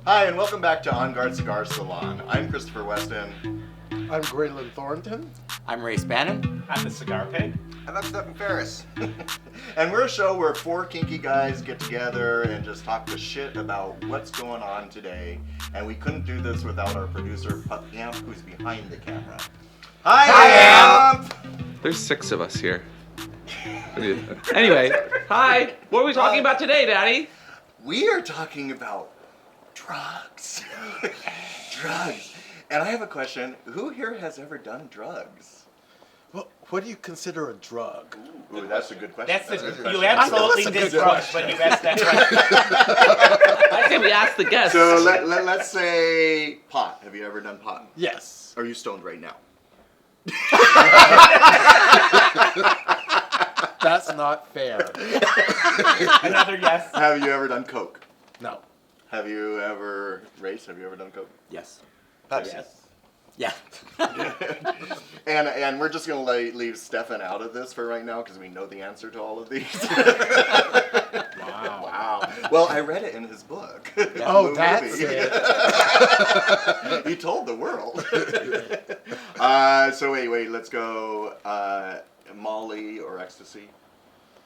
Hi, and welcome back to On Guard Cigar Salon. I'm Christopher Weston. I'm Graylin Thornton. I'm Ray Spannon. I'm the Cigar Pig. And I'm Stephan Ferris. And we're a show where four kinky guys get together and just talk the shit about what's going on today. And we couldn't do this without our producer, Pup Amp, who's behind the camera. Hi, Amp! There's 6 of us here. Anyway, hi. What are we talking about today, Daddy? We are talking about drugs. Drugs. And I have a question. Who here has ever done drugs? Well, what do you consider a drug? Ooh, that's a good question. You absolutely that's a did good drugs question. when you asked that question. I think we asked the guests. So let's say pot. Have you ever done pot? Yes. Are you stoned right now? That's not fair. Another yes. Have you ever done coke? No. Have you ever done coke? Yes. Pepsi. Yes. Yeah. And we're just gonna leave Stephan out of this for right now because we know the answer to all of these. Wow. Wow. Well, I read it in his book. Oh, The that's movie. it. He told the world. So wait, let's go. Molly or ecstasy?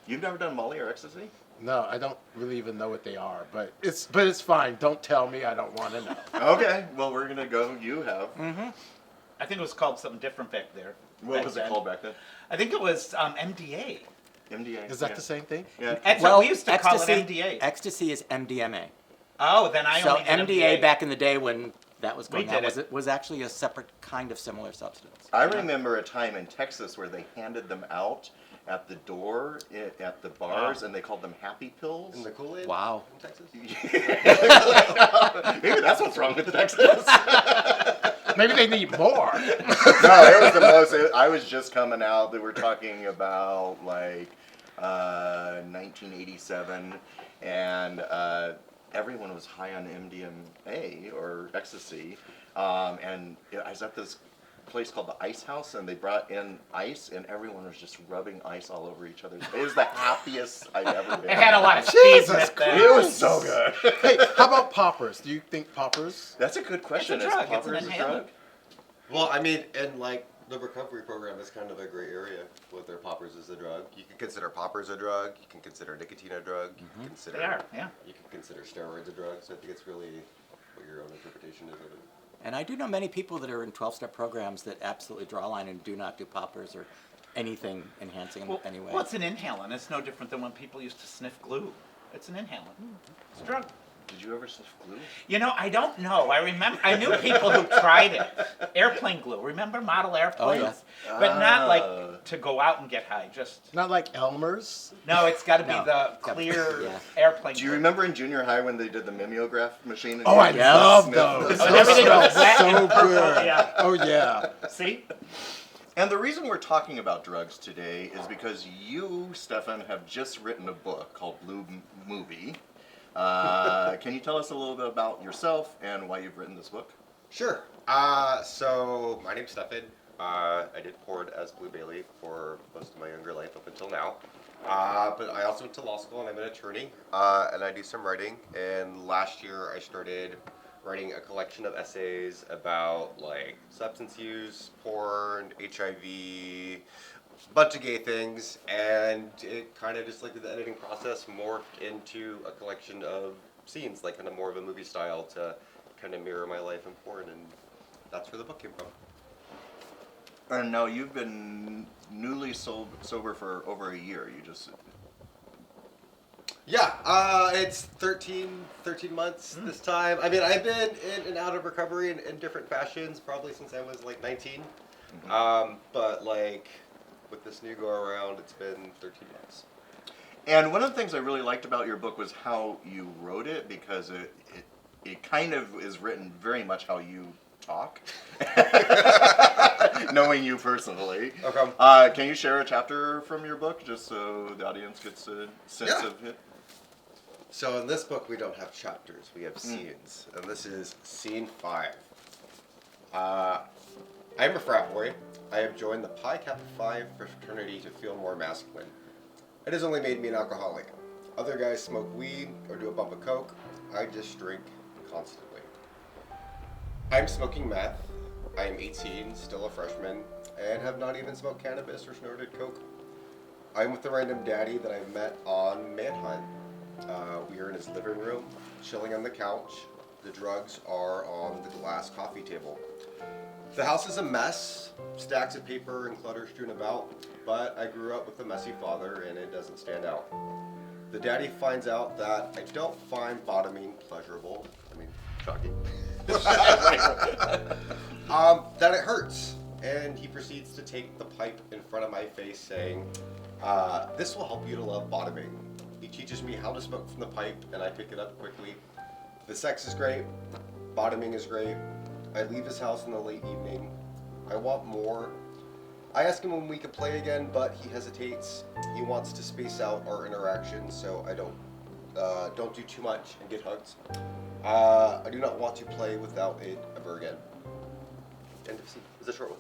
You've never done Molly or ecstasy? No, I don't really even know what they are, but it's fine. Don't tell me. I don't want to know. Okay. Well, we're gonna go. You have. I think it was called something different back there. What back was then. it called back then? I think it was MDA. MDA. Is that yeah. the same thing? Yeah. That's what we used to call it MDA. Ecstasy is MDMA. Oh, then I So only did MDA back in the day when that was going We on did it. was actually a separate kind of similar substance. I remember a time in Texas where they handed them out at the door at the bars, and they called them happy pills. In the Kool-Aid? Wow. In Texas? Maybe that's what's wrong with Texas. Maybe they need more. No, it was the most. I was just coming out. They were talking about like 1987, and everyone was high on MDMA or ecstasy, and I was at this place called the Ice House, and they brought in ice, and everyone was just rubbing ice all over each other. It was the happiest I've ever been. It had a lot of speed in Jesus it then. It was so good. Hey, how about poppers? Do you think poppers? That's a good question. It's a drug. Is It's an poppers a inhalant. drug? Well, I mean, and like the recovery program is kind of a gray area whether poppers is a drug. You can consider poppers a drug. You can consider nicotine a drug. You can consider They are, yeah. You can consider steroids a drug. So I think it's really what your own interpretation is of it. And I do know many people that are in 12-step programs that absolutely draw a line and do not do poppers or anything enhancing in any way. Well, it's an inhalant. It's no different than when people used to sniff glue. It's an inhalant. It's a drug. Did you ever sniff glue? You know, I don't know. I knew people who tried it. Airplane glue. Remember model airplanes? Oh, But not Oh. like to go out and get high. Just Not like Elmer's? no. It's got to be No. the clear Yeah. airplane. Do you glue. remember in junior high when they did the mimeograph machine? And Oh, you I could love sniff those. Oh, Those everything smell was wet so and purple, good. yeah. Oh, yeah. See? And the reason we're talking about drugs today is because you, Stephan, have just written a book called Blue Movie. Can you tell us a little bit about yourself and why you've written this book? Sure. So my name's Stephan. I did porn as Blue Bailey for most of my younger life up until now. But I also went to law school and I'm an attorney. And I do some writing. And last year I started writing a collection of essays about like substance use, porn, HIV, a bunch of gay things, and it kind of just like the editing process morphed into a collection of scenes, like kind of more of a movie style to kind of mirror my life in porn, and that's where the book came from. And now you've been newly sober for over a year. You just... Yeah, it's 13 months this time. I mean, I've been in and out of recovery in different fashions probably since I was like 19. But like with this new go around, it's been 13 months. And one of the things I really liked about your book was how you wrote it, because it kind of is written very much how you talk, knowing you personally. Okay. Can you share a chapter from your book, just so the audience gets a sense of it? So in this book, we don't have chapters, we have scenes. And this is scene 5. I'm a frat boy. I have joined the Pi Kappa Phi fraternity to feel more masculine. It has only made me an alcoholic. Other guys smoke weed or do a bump of coke. I just drink constantly. I'm smoking meth. I am 18, still a freshman, and have not even smoked cannabis or snorted coke. I'm with a random daddy that I met on Manhunt. We are in his living room, chilling on the couch. The drugs are on the glass coffee table. The house is a mess, stacks of paper and clutter strewn about, but I grew up with a messy father and it doesn't stand out. The daddy finds out that I don't find bottoming pleasurable. I mean, shocking. That it hurts, and he proceeds to take the pipe in front of my face saying, this will help you to love bottoming. He teaches me how to smoke from the pipe and I pick it up quickly. The sex is great, bottoming is great. I leave his house in the late evening. I want more. I ask him when we could play again, but he hesitates. He wants to space out our interactions so I don't do too much and get hugs. I do not want to play without it ever again. End of scene. It was a short one.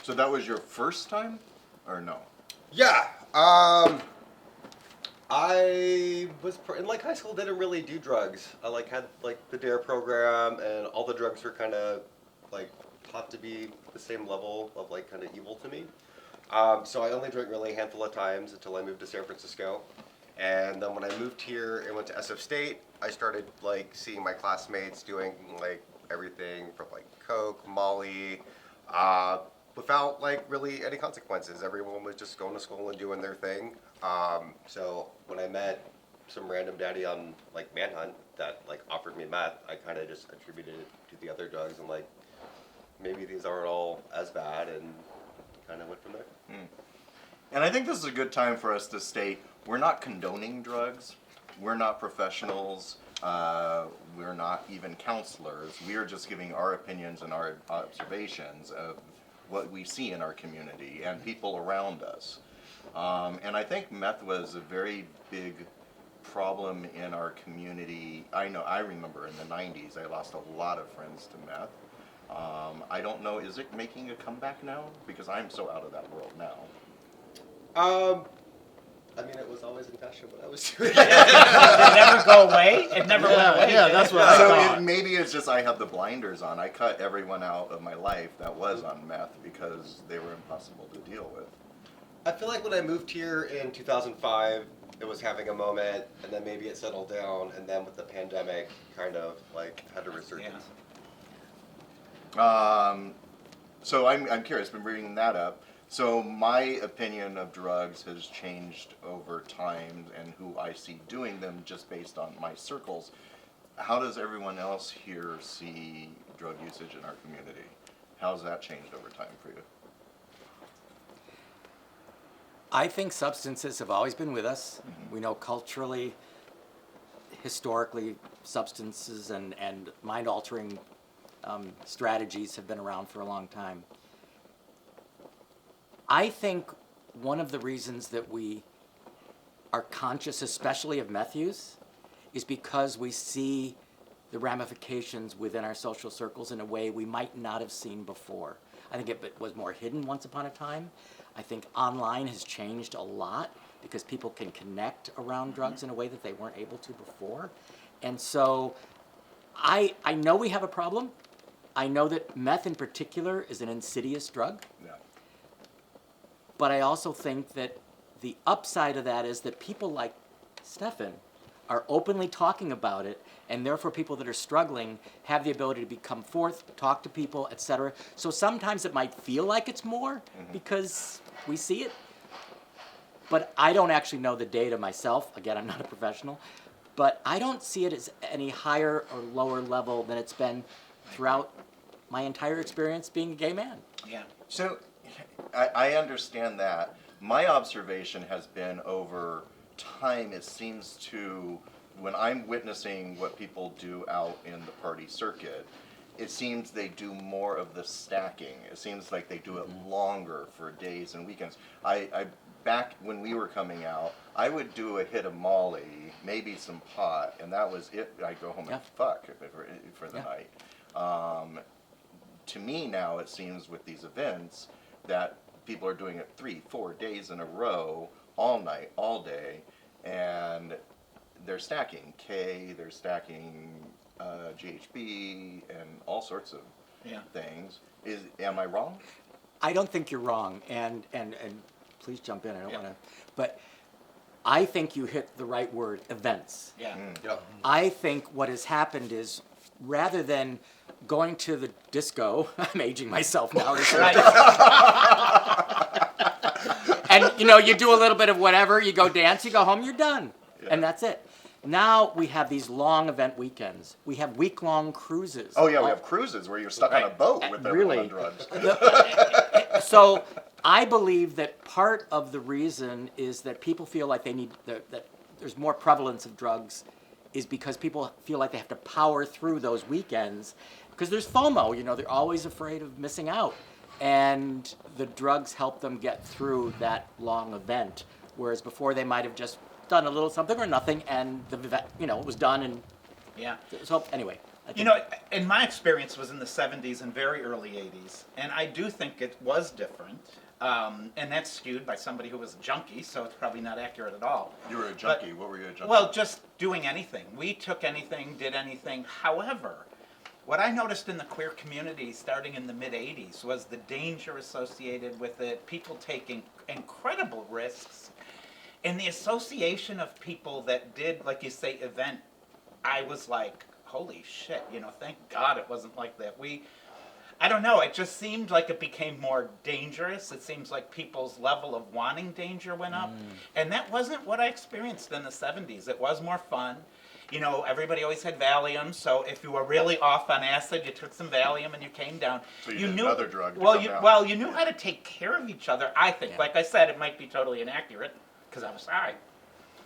So that was your first time, or no? Yeah. I was in like high school. Didn't really do drugs. I had the DARE program, and all the drugs were kind of like taught to be the same level of kind of evil to me. So I only drank really a handful of times until I moved to San Francisco. And then when I moved here and went to SF State, I started seeing my classmates doing everything from coke, Molly, without really any consequences. Everyone was just going to school and doing their thing. So when I met some random daddy on Manhunt that offered me meth, I kind of just attributed it to the other drugs and maybe these aren't all as bad, and kind of went from there. And I think this is a good time for us to state we're not condoning drugs. We're not professionals. We're not even counselors. We are just giving our opinions and our observations of what we see in our community and people around us. And I think meth was a very big problem in our community. I remember in the 90s, I lost a lot of friends to meth. I don't know, is it making a comeback now? Because I'm so out of that world now. I mean, it was always in fashion when I was doing it. Did it never go away? It never went away. Yeah, did that's it? what I So thought. maybe it's just I have the blinders on. I cut everyone out of my life that was on meth because they were impossible to deal with. I feel like when I moved here in 2005, it was having a moment, and then maybe it settled down, and then with the pandemic, kind of had a resurgence. So I'm curious, been bringing that up. So my opinion of drugs has changed over time and who I see doing them just based on my circles. How does everyone else here see drug usage in our community? How's that changed over time for you? I think substances have always been with us. We know culturally, historically, substances and mind-altering strategies have been around for a long time. I think one of the reasons that we are conscious, especially of meth use, is because we see the ramifications within our social circles in a way we might not have seen before. I think it was more hidden once upon a time. I think online has changed a lot because people can connect around drugs in a way that they weren't able to before. And so I know we have a problem. I know that meth in particular is an insidious drug. Yeah. But I also think that the upside of that is that people like Stephan are openly talking about it, and therefore people that are struggling have the ability to come forth, talk to people, etc. So sometimes it might feel like it's more because we see it, but I don't actually know the data myself. Again, I'm not a professional, but I don't see it as any higher or lower level than it's been throughout my entire experience being a gay man. Yeah. So I understand that. My observation has been over time, it seems to, when I'm witnessing what people do out in the party circuit, it seems they do more of the stacking. It seems like they do it longer for days and weekends. I back when we were coming out, I would do a hit of Molly, maybe some pot, and that was it. I'd go home and fuck for the night. To me now, it seems with these events that people are doing it 3-4 days in a row, all night, all day, and they're stacking K, they're stacking GHB and all sorts of Yeah. things. Am I wrong? I don't think you're wrong, and please jump in. I don't Yeah. want to, but I think you hit the right word: events. Yeah. Yep. I think what has happened is rather than going to the disco, I'm aging myself now. Right. And you do a little bit of whatever, you go dance, you go home, you're done. And that's it. Now we have these long event weekends. We have week-long cruises. Oh yeah, we have cruises where you're stuck on a boat with everyone on drugs. So I believe that part of the reason is that people feel like they need that there's more prevalence of drugs is because people feel like they have to power through those weekends because there's FOMO, they're always afraid of missing out. And the drugs help them get through that long event, whereas before they might have just done a little something or nothing, and the event, it was done. And Yeah. so anyway, I think In my experience was in the 70s and very early 80s, and I do think it was different. And that's skewed by somebody who was a junkie, so it's probably not accurate at all. You were a junkie. What were you a junkie? Well, just doing anything. We took anything, did anything. However, what I noticed in the queer community starting in the mid-'80s was the danger associated with it, people taking incredible risks, and the association of people that did, like you say, event. I was like, holy shit, thank God it wasn't like that. I don't know, it just seemed like it became more dangerous. It seems like people's level of wanting danger went up. And that wasn't what I experienced in the 70s. It was more fun. Everybody always had Valium, so if you were really off on acid, you took some Valium and you came down. So you did another drug to Well, come down. well, you knew how to take care of each other, I think. Yeah. Like I said, it might be totally inaccurate, because I was high.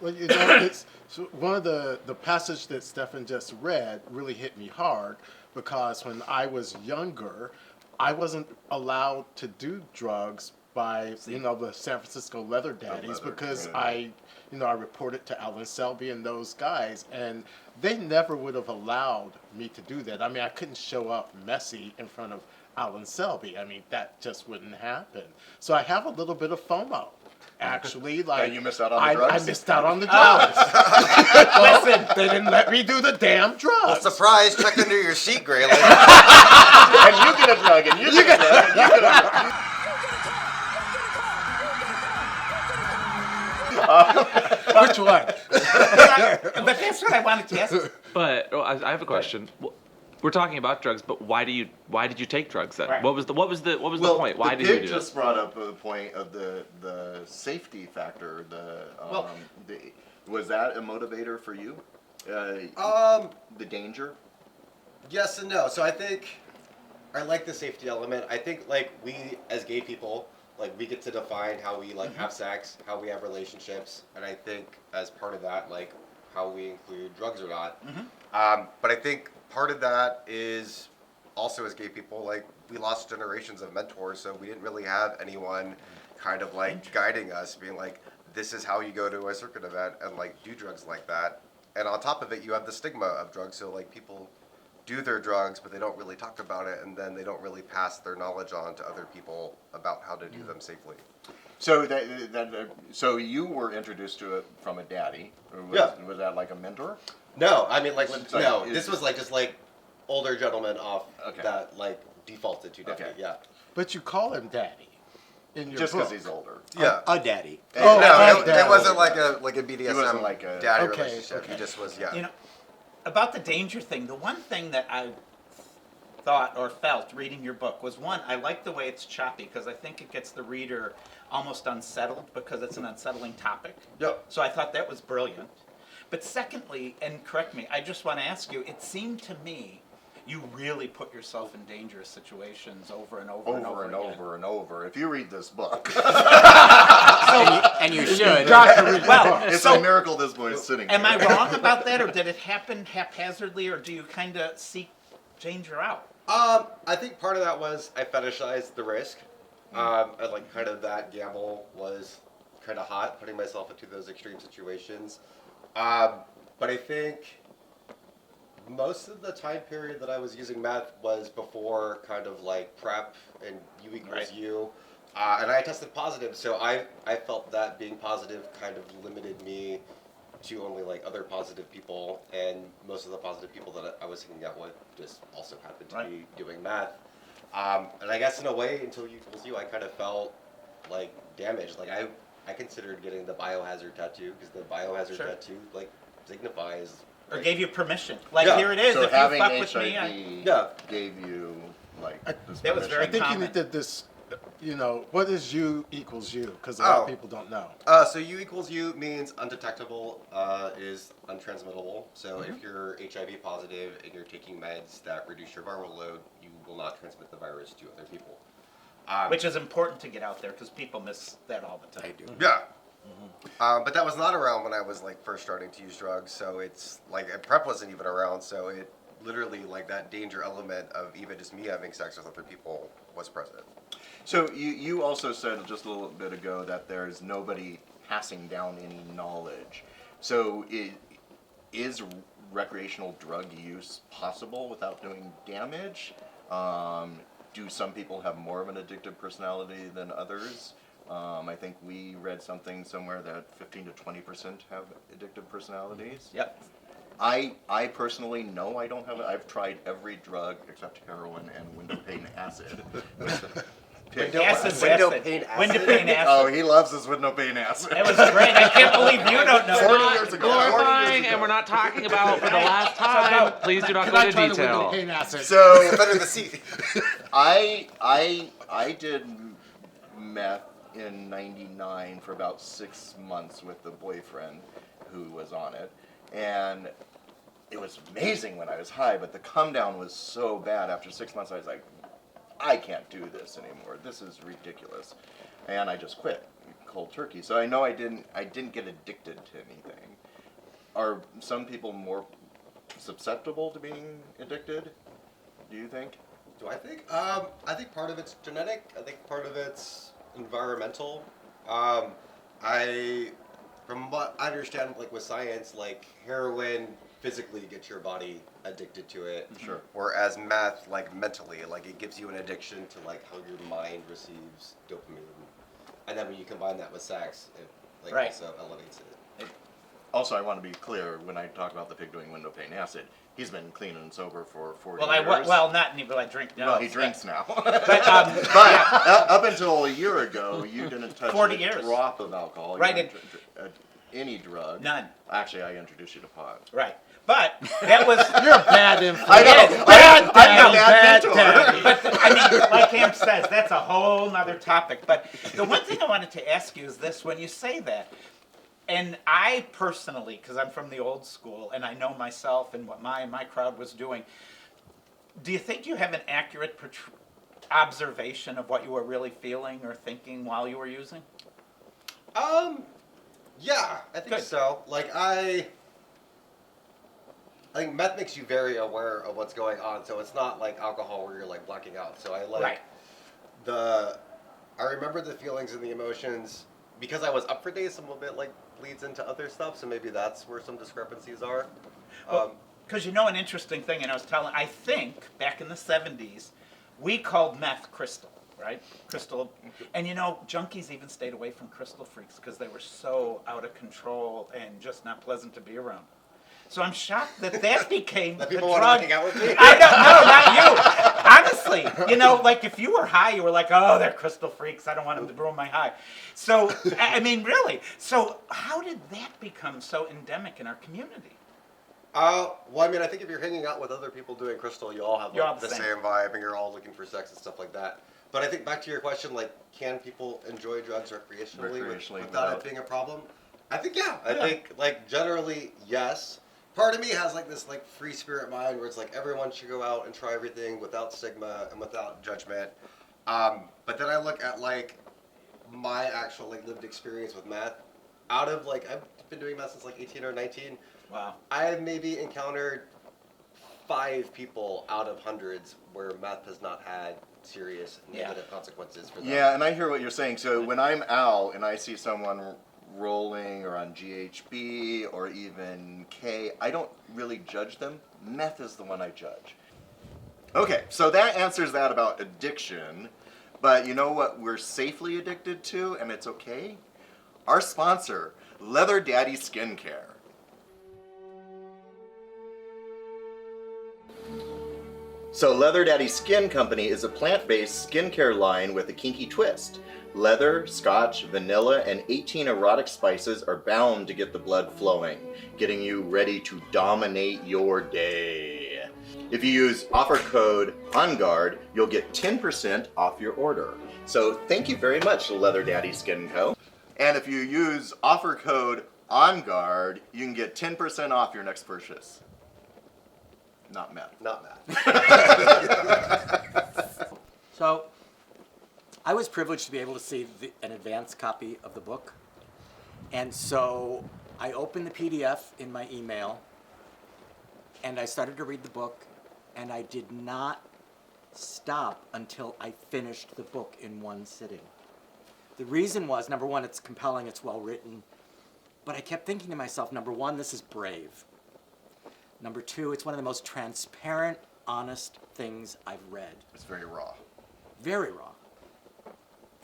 Well, it's so one of the passage that Stephan just read really hit me hard because when I was younger, I wasn't allowed to do drugs by the San Francisco Leather Daddies Leather because community. I reported to Alan Selby and those guys, and they never would have allowed me to do that. I mean, I couldn't show up messy in front of Alan Selby. I mean, that just wouldn't happen. So I have a little bit of FOMO. Actually, like you missed out on the drugs? I missed out on the drugs. Listen, they didn't let me do the damn drugs. Surprise! Check under your seat, Grayling. And you get a drug, and you get a drug, and you get a drug. Which one? But that's what I wanted to ask. But I have a question. We're talking about drugs, but why did you take drugs then? Right. What was the point? Why did the you pig do just it? brought up the point of the safety factor. Was that a motivator for you? The danger. Yes and no. So I think I like the safety element. I think like we as gay people, like we get to define how we like have sex, how we have relationships, and I think as part of that, like how we include drugs or not. But I think part of that is also as gay people, like we lost generations of mentors, so we didn't really have anyone kind of like guiding us, being like, this is how you go to a circuit event and like do drugs like that. And on top of it, you have the stigma of drugs, so like people do their drugs, but they don't really talk about it, and then they don't really pass their knowledge on to other people about how to do them safely. So so you were introduced to it from a daddy. Was that like a mentor? No, I mean like So no. is- This was like just like older gentlemen off Okay. that like defaulted to daddy. Okay. Yeah. But you call him daddy in your Just book. because he's older. Yeah. a daddy. Oh, No, daddy. it wasn't like a BDSM wasn't like a- daddy Okay, relationship. okay. He just was About the danger thing, the one thing that I thought or felt reading your book was, one, I like the way it's choppy because I think it gets the reader almost unsettled because it's an unsettling topic. Yep. So I thought that was brilliant. But secondly, and correct me, I just want to ask you, it seemed to me you really put yourself in dangerous situations over and over and over And again. over and over. If you read this book, And you should. Well, it's so a miracle this boy is sitting am I here. wrong about that, or did it happen haphazardly, or do you kind of seek danger out? I think part of that was I fetishized the risk. And like kind of that gamble was kind of hot, putting myself into those extreme situations. But I think most of the time period that I was using meth was before kind of like prep and U equals Right. U. And I tested positive, so I felt that being positive kind of limited me to only like other positive people, and most of the positive people that I was hanging out with just also happened to be doing meth. And I guess in a way, until you equals you, I kind of felt like damaged. Like I considered getting the biohazard tattoo because the biohazard tattoo like signifies. Or like, gave you permission. Like, Yeah. here it is. So if you having fuck HIV with me, gave you like this That was very I think common. you need to what is U equals U? Because a lot of Oh. people don't know. So U equals U means undetectable is untransmittable. So if you're HIV positive and you're taking meds that reduce your viral load, you will not transmit the virus to other people. which is important to get out there because people miss that all the time. Yeah. But that was not around when I was like first starting to use drugs. So it's like PrEP wasn't even around. So it literally like that danger element of even just me having sex with other people was present. So you also said just a little bit ago that there's nobody passing down any knowledge. So is recreational drug use possible without doing damage? Do some people have more of an addictive personality than others? I think we read something somewhere that 15 to 20% have addictive personalities. Yep. I personally know I don't have it. I've tried every drug except heroin and window pane acid. Acid. Window pane acid? Window pane acid. Oh, he loves his window pane acid. That was great. I can't believe you don't know. 40 that. years ago. Glorifying, and we're not talking about for the last time. Please do not Can go I into try the window detail. pane acid? So Better the seat. I did meth in '99 for about 6 months with the boyfriend who was on it, and it was amazing when I was high, but the come down was so bad. After 6 months, I was like, I can't do this anymore. This is ridiculous, and I just quit cold turkey. So I know I didn't get addicted to anything. Are some people more susceptible to being addicted? Do you think? Do I think? I think part of it's genetic. I think part of it's environmental. From what I understand, like with science, like heroin physically gets your body addicted to it. Sure. Whereas meth, like mentally, like it gives you an addiction to like how your mind receives dopamine, and then when you combine that with sex, it like Right. also elevates it. Also, I want to be clear when I talk about the pig doing window pane acid. He's been clean and sober for 40 Well, years. not anymore. I drink now. Well, he drinks now. But, But up until a year ago, you didn't touch 40 a years. drop of alcohol. You Right, didn't any drug. None. Actually, I introduced you to pot. Right. But that was. You're a bad influence. I know. Bad I'm a daddy, bad bad mentor. daddy. But I mean, like Camp says, that's a whole nother topic. But the one thing I wanted to ask you is this: when you say that, and I personally, because I'm from the old school, and I know myself and what my crowd was doing, do you think you have an accurate observation of what you were really feeling or thinking while you were using? Yeah, I think Good. so. Like I think meth makes you very aware of what's going on. So it's not like alcohol where you're like blacking out. So I like Right. I remember the feelings and the emotions because I was up for days. Some of it like bleeds into other stuff. So maybe that's where some discrepancies are. Because you know an interesting thing, and I think back in the 70s, we called meth crystal, right? Crystal. And you know, junkies even stayed away from crystal freaks because they were so out of control and just not pleasant to be around. So I'm shocked that became That the people want drug. to hang out with me. I don't, no, not you. Honestly, you know, like if you were high, you were like, oh, they're crystal freaks. I don't want them to ruin my high. So, I mean, really. So how did that become so endemic in our community? Well, I mean, I think if you're hanging out with other people doing crystal, you all have You're like, all the the same. same vibe, and you're all looking for sex and stuff like that. But I think back to your question, like, can people enjoy drugs recreationally without without- it being a problem? I think yeah. I Yeah. think like generally yes. Part of me has like this like free spirit mind where it's like everyone should go out and try everything without stigma and without judgment. But then I look at like my actual like lived experience with meth. Out of like I've been doing meth since like 18 or 19. Wow. I have maybe encountered 5 people out of hundreds where meth has not had serious negative consequences for them. Yeah, and I hear what you're saying. So when I'm out and I see someone rolling or on GHB or even K, I don't really judge them. Meth is the one I judge. Okay, so that answers that about addiction. But you know what we're safely addicted to, and it's okay? Our sponsor, Leather Daddy Skincare. So Leather Daddy Skin Company is a plant-based skincare line with a kinky twist. Leather, scotch, vanilla, and 18 erotic spices are bound to get the blood flowing, getting you ready to dominate your day. If you use offer code ONGUARD, you'll get 10% off your order. So thank you very much, Leather Daddy Skin Co. And if you use offer code ONGUARD, you can get 10% off your next purchase. Not meth. Not that. So, I was privileged to be able to see an advanced copy of the book. And so, I opened the PDF in my email, and I started to read the book, and I did not stop until I finished the book in one sitting. The reason was, number one, it's compelling, it's well written, but I kept thinking to myself, number one, this is brave. Number two, it's one of the most transparent, honest things I've read. It's very raw. Very raw.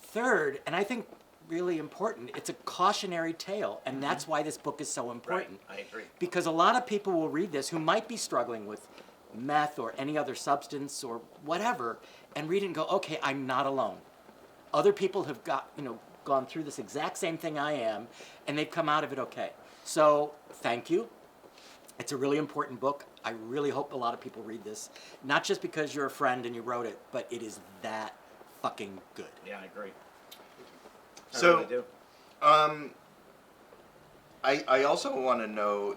Third, and I think really important, it's a cautionary tale, and that's why this book is so important. I agree. Because a lot of people will read this who might be struggling with meth or any other substance or whatever, and read it and go, okay, I'm not alone. Other people have gone through this exact same thing I am, and they've come out of it okay. So, thank you. It's a really important book. I really hope a lot of people read this. Not just because you're a friend and you wrote it, but it is that fucking good. Yeah, I agree. So, I really do. I also want to know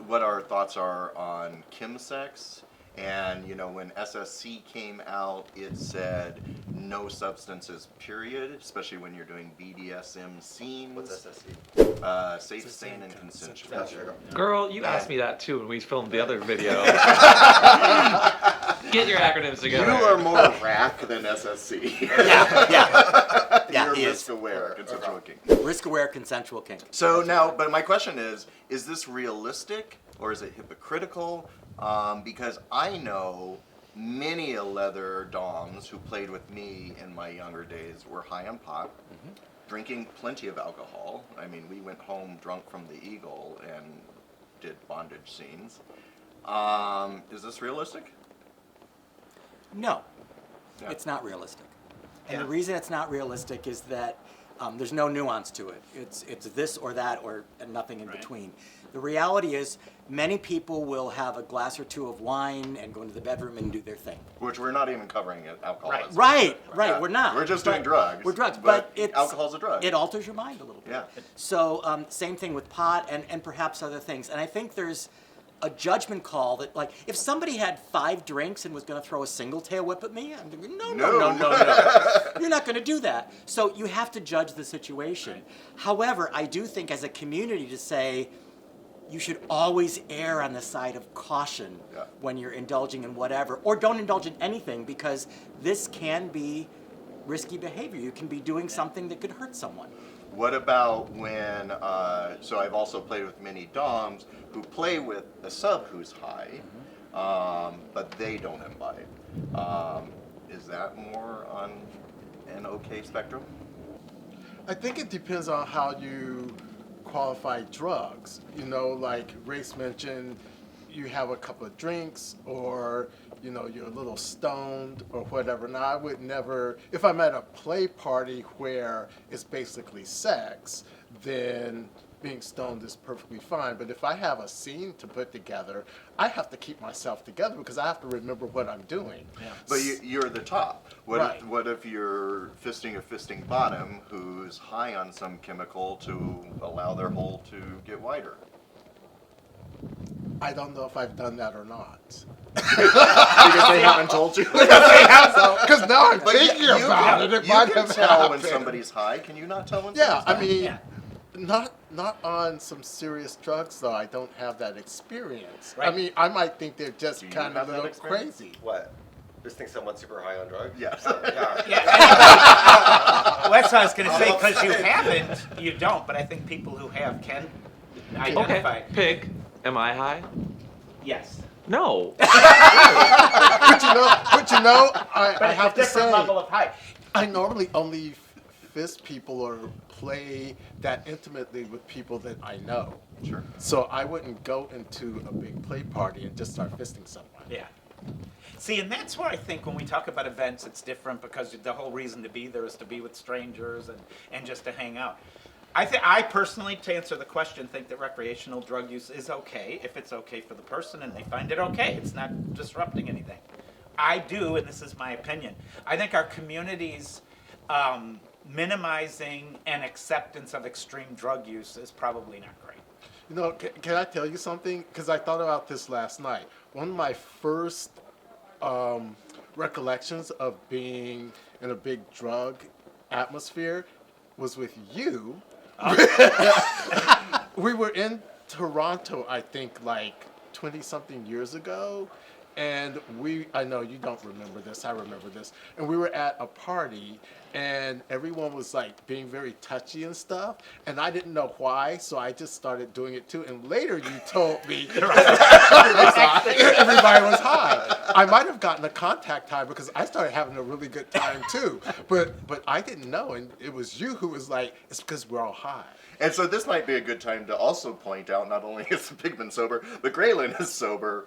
what our thoughts are on chemsex. And, when SSC came out, it said no substances, period, especially when you're doing BDSM scenes. What's SSC? Safe, sane, and consensual. That's true. Girl, you asked me that too when we filmed the other video. Get your acronyms You together. are more RAC than SSC. Yeah, You're he is. risk-aware, consensual kink. Risk-aware consensual kink. So now, but my question is this realistic or is it hypocritical? Because I know many a leather doms who played with me in my younger days were high on pot, drinking plenty of alcohol. I mean, we went home drunk from the Eagle and did bondage scenes. Is this realistic? No, Yeah. it's not realistic. And Yeah. the reason it's not realistic is that there's no nuance to it. It's this or that or nothing in Right. between. The reality is many people will have a glass or two of wine and go into the bedroom and do their thing. Which we're not even covering it, alcoholism. Right, Yeah. we're not. We're just But- doing drugs. We're drugs, but but alcohol's a drug. It alters your mind a little bit. Yeah. So same thing with pot and perhaps other things. And I think there's a judgment call that, like, if somebody had 5 drinks and was going to throw a single tail whip at me, I'm thinking, no. You're not going to do that. So you have to judge the situation. However, I do think as a community to say, you should always err on the side of caution when you're indulging in whatever, or don't indulge in anything, because this can be risky behavior. You can be doing something that could hurt someone. What about when, so I've also played with many doms who play with a sub who's high, but they don't imbibe. Is that more on an okay spectrum? I think it depends on how you qualify drugs. Like Race mentioned, you have a couple of drinks or, you're a little stoned or whatever. Now, I would never, if I'm at a play party where it's basically sex, then being stoned is perfectly fine. But if I have a scene to put together, I have to keep myself together because I have to remember what I'm doing. Yeah. But you're the top. What, Right. what if you're fisting a fisting bottom who's high on some chemical to allow their hole to get wider? I don't know if I've done that or not. Because they haven't told you? Because now I'm But thinking about it. It you might can have tell when happened. somebody's high. Can you not tell when Yeah, somebody's I mean, Yeah. not on some serious drugs though. I don't have that experience. I Right. mean, I might think they're just Do you kind have of a that little experience? crazy. What? Just think someone's super high on drugs? Yes. Yeah. Well, that's what I was going to say, because you haven't, you don't, but I think people who have can identify. Okay, Pig, am I high? Yes. No. But I But have it's a to different say, level of high. I normally only fist people or play that intimately with people that I know. Sure. So I wouldn't go into a big play party and just start fisting someone. Yeah. See, and that's where I think when we talk about events, it's different because the whole reason to be there is to be with strangers and just to hang out. I personally, to answer the question, think that recreational drug use is okay if it's okay for the person and they find it okay. It's not disrupting anything. I do, and this is my opinion, I think our community's minimizing and acceptance of extreme drug use is probably not great. You know, can I tell you something? Because I thought about this last night. One of my first recollections of being in a big drug atmosphere was with you. We were in Toronto, I think, like 20-something years ago. And I know you don't remember this, I remember this. And we were at a party, and everyone was like being very touchy and stuff. And I didn't know why, so I just started doing it too. And later you told me everybody was high. I might have gotten a contact high because I started having a really good time too. But I didn't know, and it was you who was like, it's because we're all high. And so this might be a good time to also point out, not only is Pigman sober, but Graylin is sober.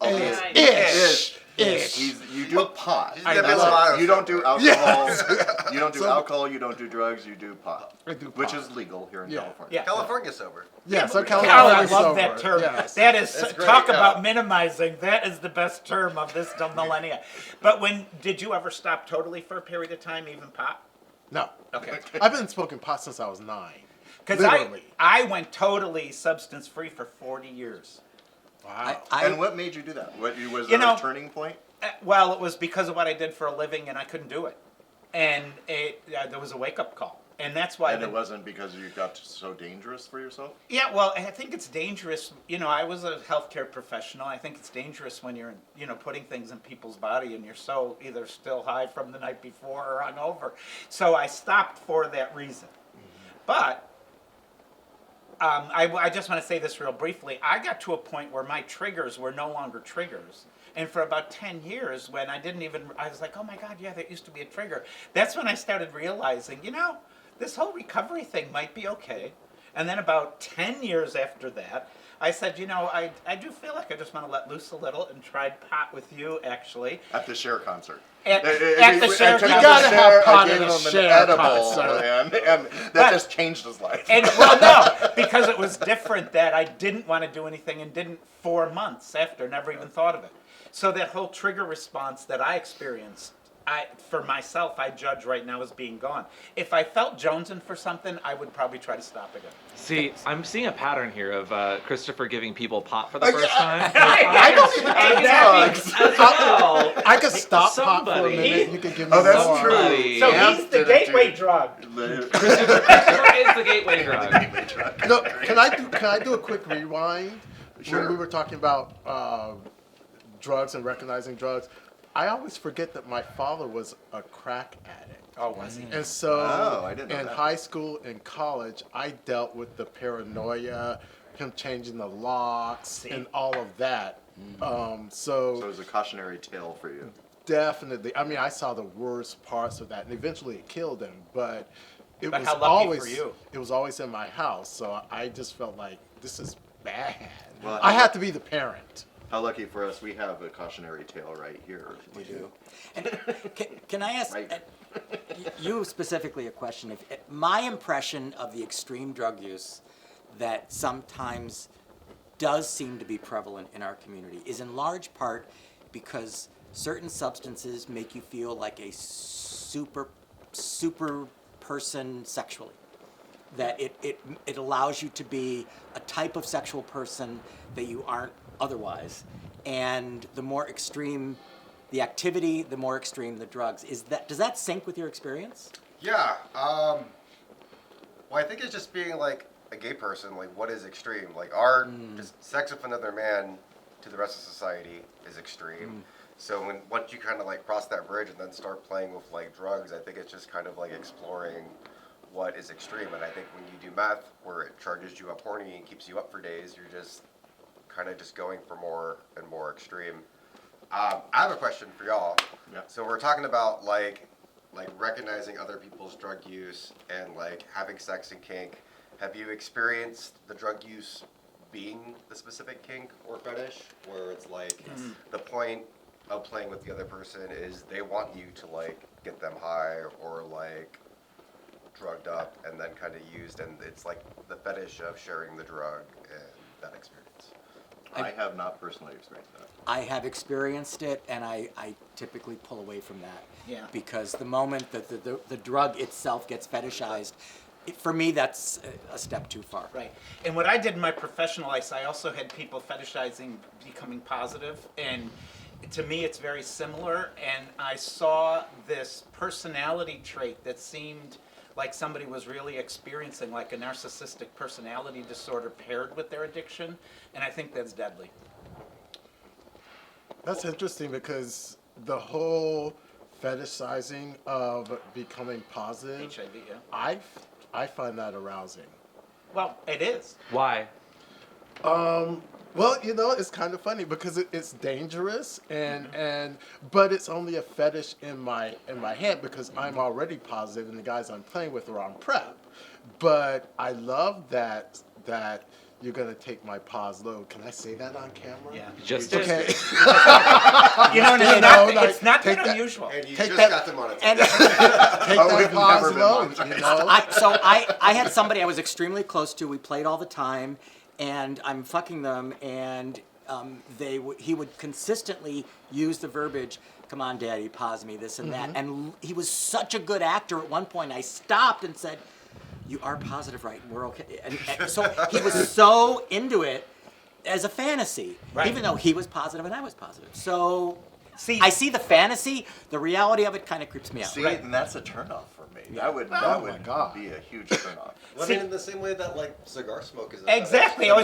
Ish. You do pot. She's a bit wild. You don't do alcohol. Yes. You don't do alcohol. You don't do drugs. You do pot, I do which pot. is legal here in Yeah. California. Yeah. California sober. Yeah, so Oh, California I is love sober. that term. Yes. That is, That's great, talk yeah. about minimizing. That is the best term of this millennia. But did you ever stop totally for a period of time, even pot? No. Okay. I've been smoking pot since I was 9. Because Literally. I went totally substance free for 40 years. Wow. And what made you do that? Was You there know- a turning point? Well, it was because of what I did for a living, and I couldn't do it. And there was a wake-up call. And that's why... And it wasn't because you got so dangerous for yourself? Yeah, well, I think it's dangerous. You know, I was a healthcare professional. I think it's dangerous when you're, putting things in people's body and you're so either still high from the night before or hungover. So I stopped for that reason. But I just want to say this real briefly. I got to a point where my triggers were no longer triggers. And for about 10 years, when I was like, oh my God, yeah, that used to be a trigger. That's when I started realizing, this whole recovery thing might be okay. And then about 10 years after that, I said, I do feel like I just want to let loose a little, and tried pot with you, actually. At the Cher concert. At the Cher took him concert. to You gotta have Cher, pot I gave at a him an Cher edible, concert. and that But- just changed his life. And no, because it was different that I didn't want to do anything and didn't 4 months after, never even thought of it. So that whole trigger response that I experienced, for myself, I judge right now as being gone. If I felt jonesing for something, I would probably try to stop again. See, I'm seeing a pattern here of Christopher giving people pot for the first time. I don't even do drugs. As well. I could stop pot for a Somebody. minute. You could give me Oh, that's more. true. Somebody. So Yeah, he's the did it gateway too. drug. Christopher is the gateway drug. No, can I do a quick rewind? Sure. When we were talking about drugs and recognizing drugs, I always forget that my father was a crack addict. Oh, was he? And so Oh, I didn't know in that. high school and college, I dealt with the paranoia, him changing the locks, and all of that. So it was a cautionary tale for you. Definitely. I mean, I saw the worst parts of that, and eventually it killed him. But it But was how lucky always for you. it was always in my house, so I just felt like this is bad. Well, I had to be the parent. How lucky for us, we have a cautionary tale right here. We do. And can I ask Right. you specifically a question? My impression of the extreme drug use that sometimes does seem to be prevalent in our community is in large part because certain substances make you feel like a super person sexually. That it allows you to be a type of sexual person that you aren't otherwise. And the more extreme the activity, the more extreme the drugs. Does that sync with your experience? Yeah. Well, I think it's just being like a gay person. Like, what is extreme? Like, our just sex with another man to the rest of society is extreme. So once you kind of like cross that bridge and then start playing with like drugs, I think it's just kind of like exploring what is extreme. And I think when you do meth, where it charges you up horny and keeps you up for days, you're just kind of just going for more and more extreme. I have a question for y'all. Yeah. So we're talking about like recognizing other people's drug use and like having sex and kink. Have you experienced the drug use being the specific kink or fetish, where it's like the point of playing with the other person is they want you to like get them high or like drugged up and then kind of used, and it's like the fetish of sharing the drug and that experience. I have not personally experienced that. I have experienced it, and I typically pull away from that. Yeah. Because the moment that the drug itself gets fetishized, for me, that's a step too far. Right. And what I did in my professional life, I also had people fetishizing becoming positive, and to me it's very similar, and I saw this personality trait that seemed like somebody was really experiencing like a narcissistic personality disorder paired with their addiction, and I think that's deadly. That's interesting because the whole fetishizing of becoming positive, HIV, yeah. I find that arousing. Well, it is. Why? Well, it's kind of funny because it's dangerous, but it's only a fetish in my head because I'm already positive and the guys I'm playing with are on PrEP. But I love that you're gonna take my pause low. Can I say that on camera? Yeah. Just Okay. It's not take that that- unusual. And you Take just that- got demonetized. And Take that we've pause never been low, monetized. So I had somebody I was extremely close to. We played all the time, and I'm fucking them, and he would consistently use the verbiage, "Come on, Daddy, pause me," this and that. And he was such a good actor. At one point, I stopped and said, "You are positive, right? We're okay." And so he was so into it as a fantasy, Right. even though he was positive and I was positive. So See, I see the fantasy. The reality of it kind of creeps me out. See, Right. and that's a turnoff for me. That would Oh my God. be a huge turnoff. Well, I See- mean, in the same way that like cigar smoke is. Exactly. I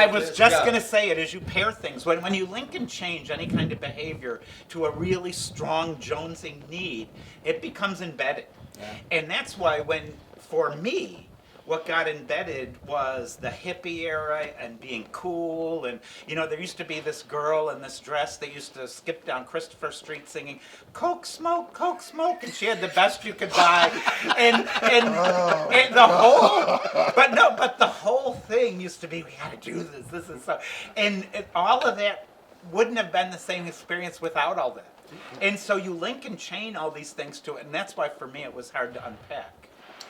was just yeah. going to say it. As you pair things, when you link and change any kind of behavior to a really strong jonesing need, it becomes embedded. And that's why for me, what got embedded was the hippie era and being cool. And, there used to be this girl in this dress that used to skip down Christopher Street singing, Coke smoke, and she had the best you could buy. And the whole thing used to be, we got to do this is so. And all of that wouldn't have been the same experience without all that. And so you link and chain all these things to it. And that's why for me it was hard to unpack.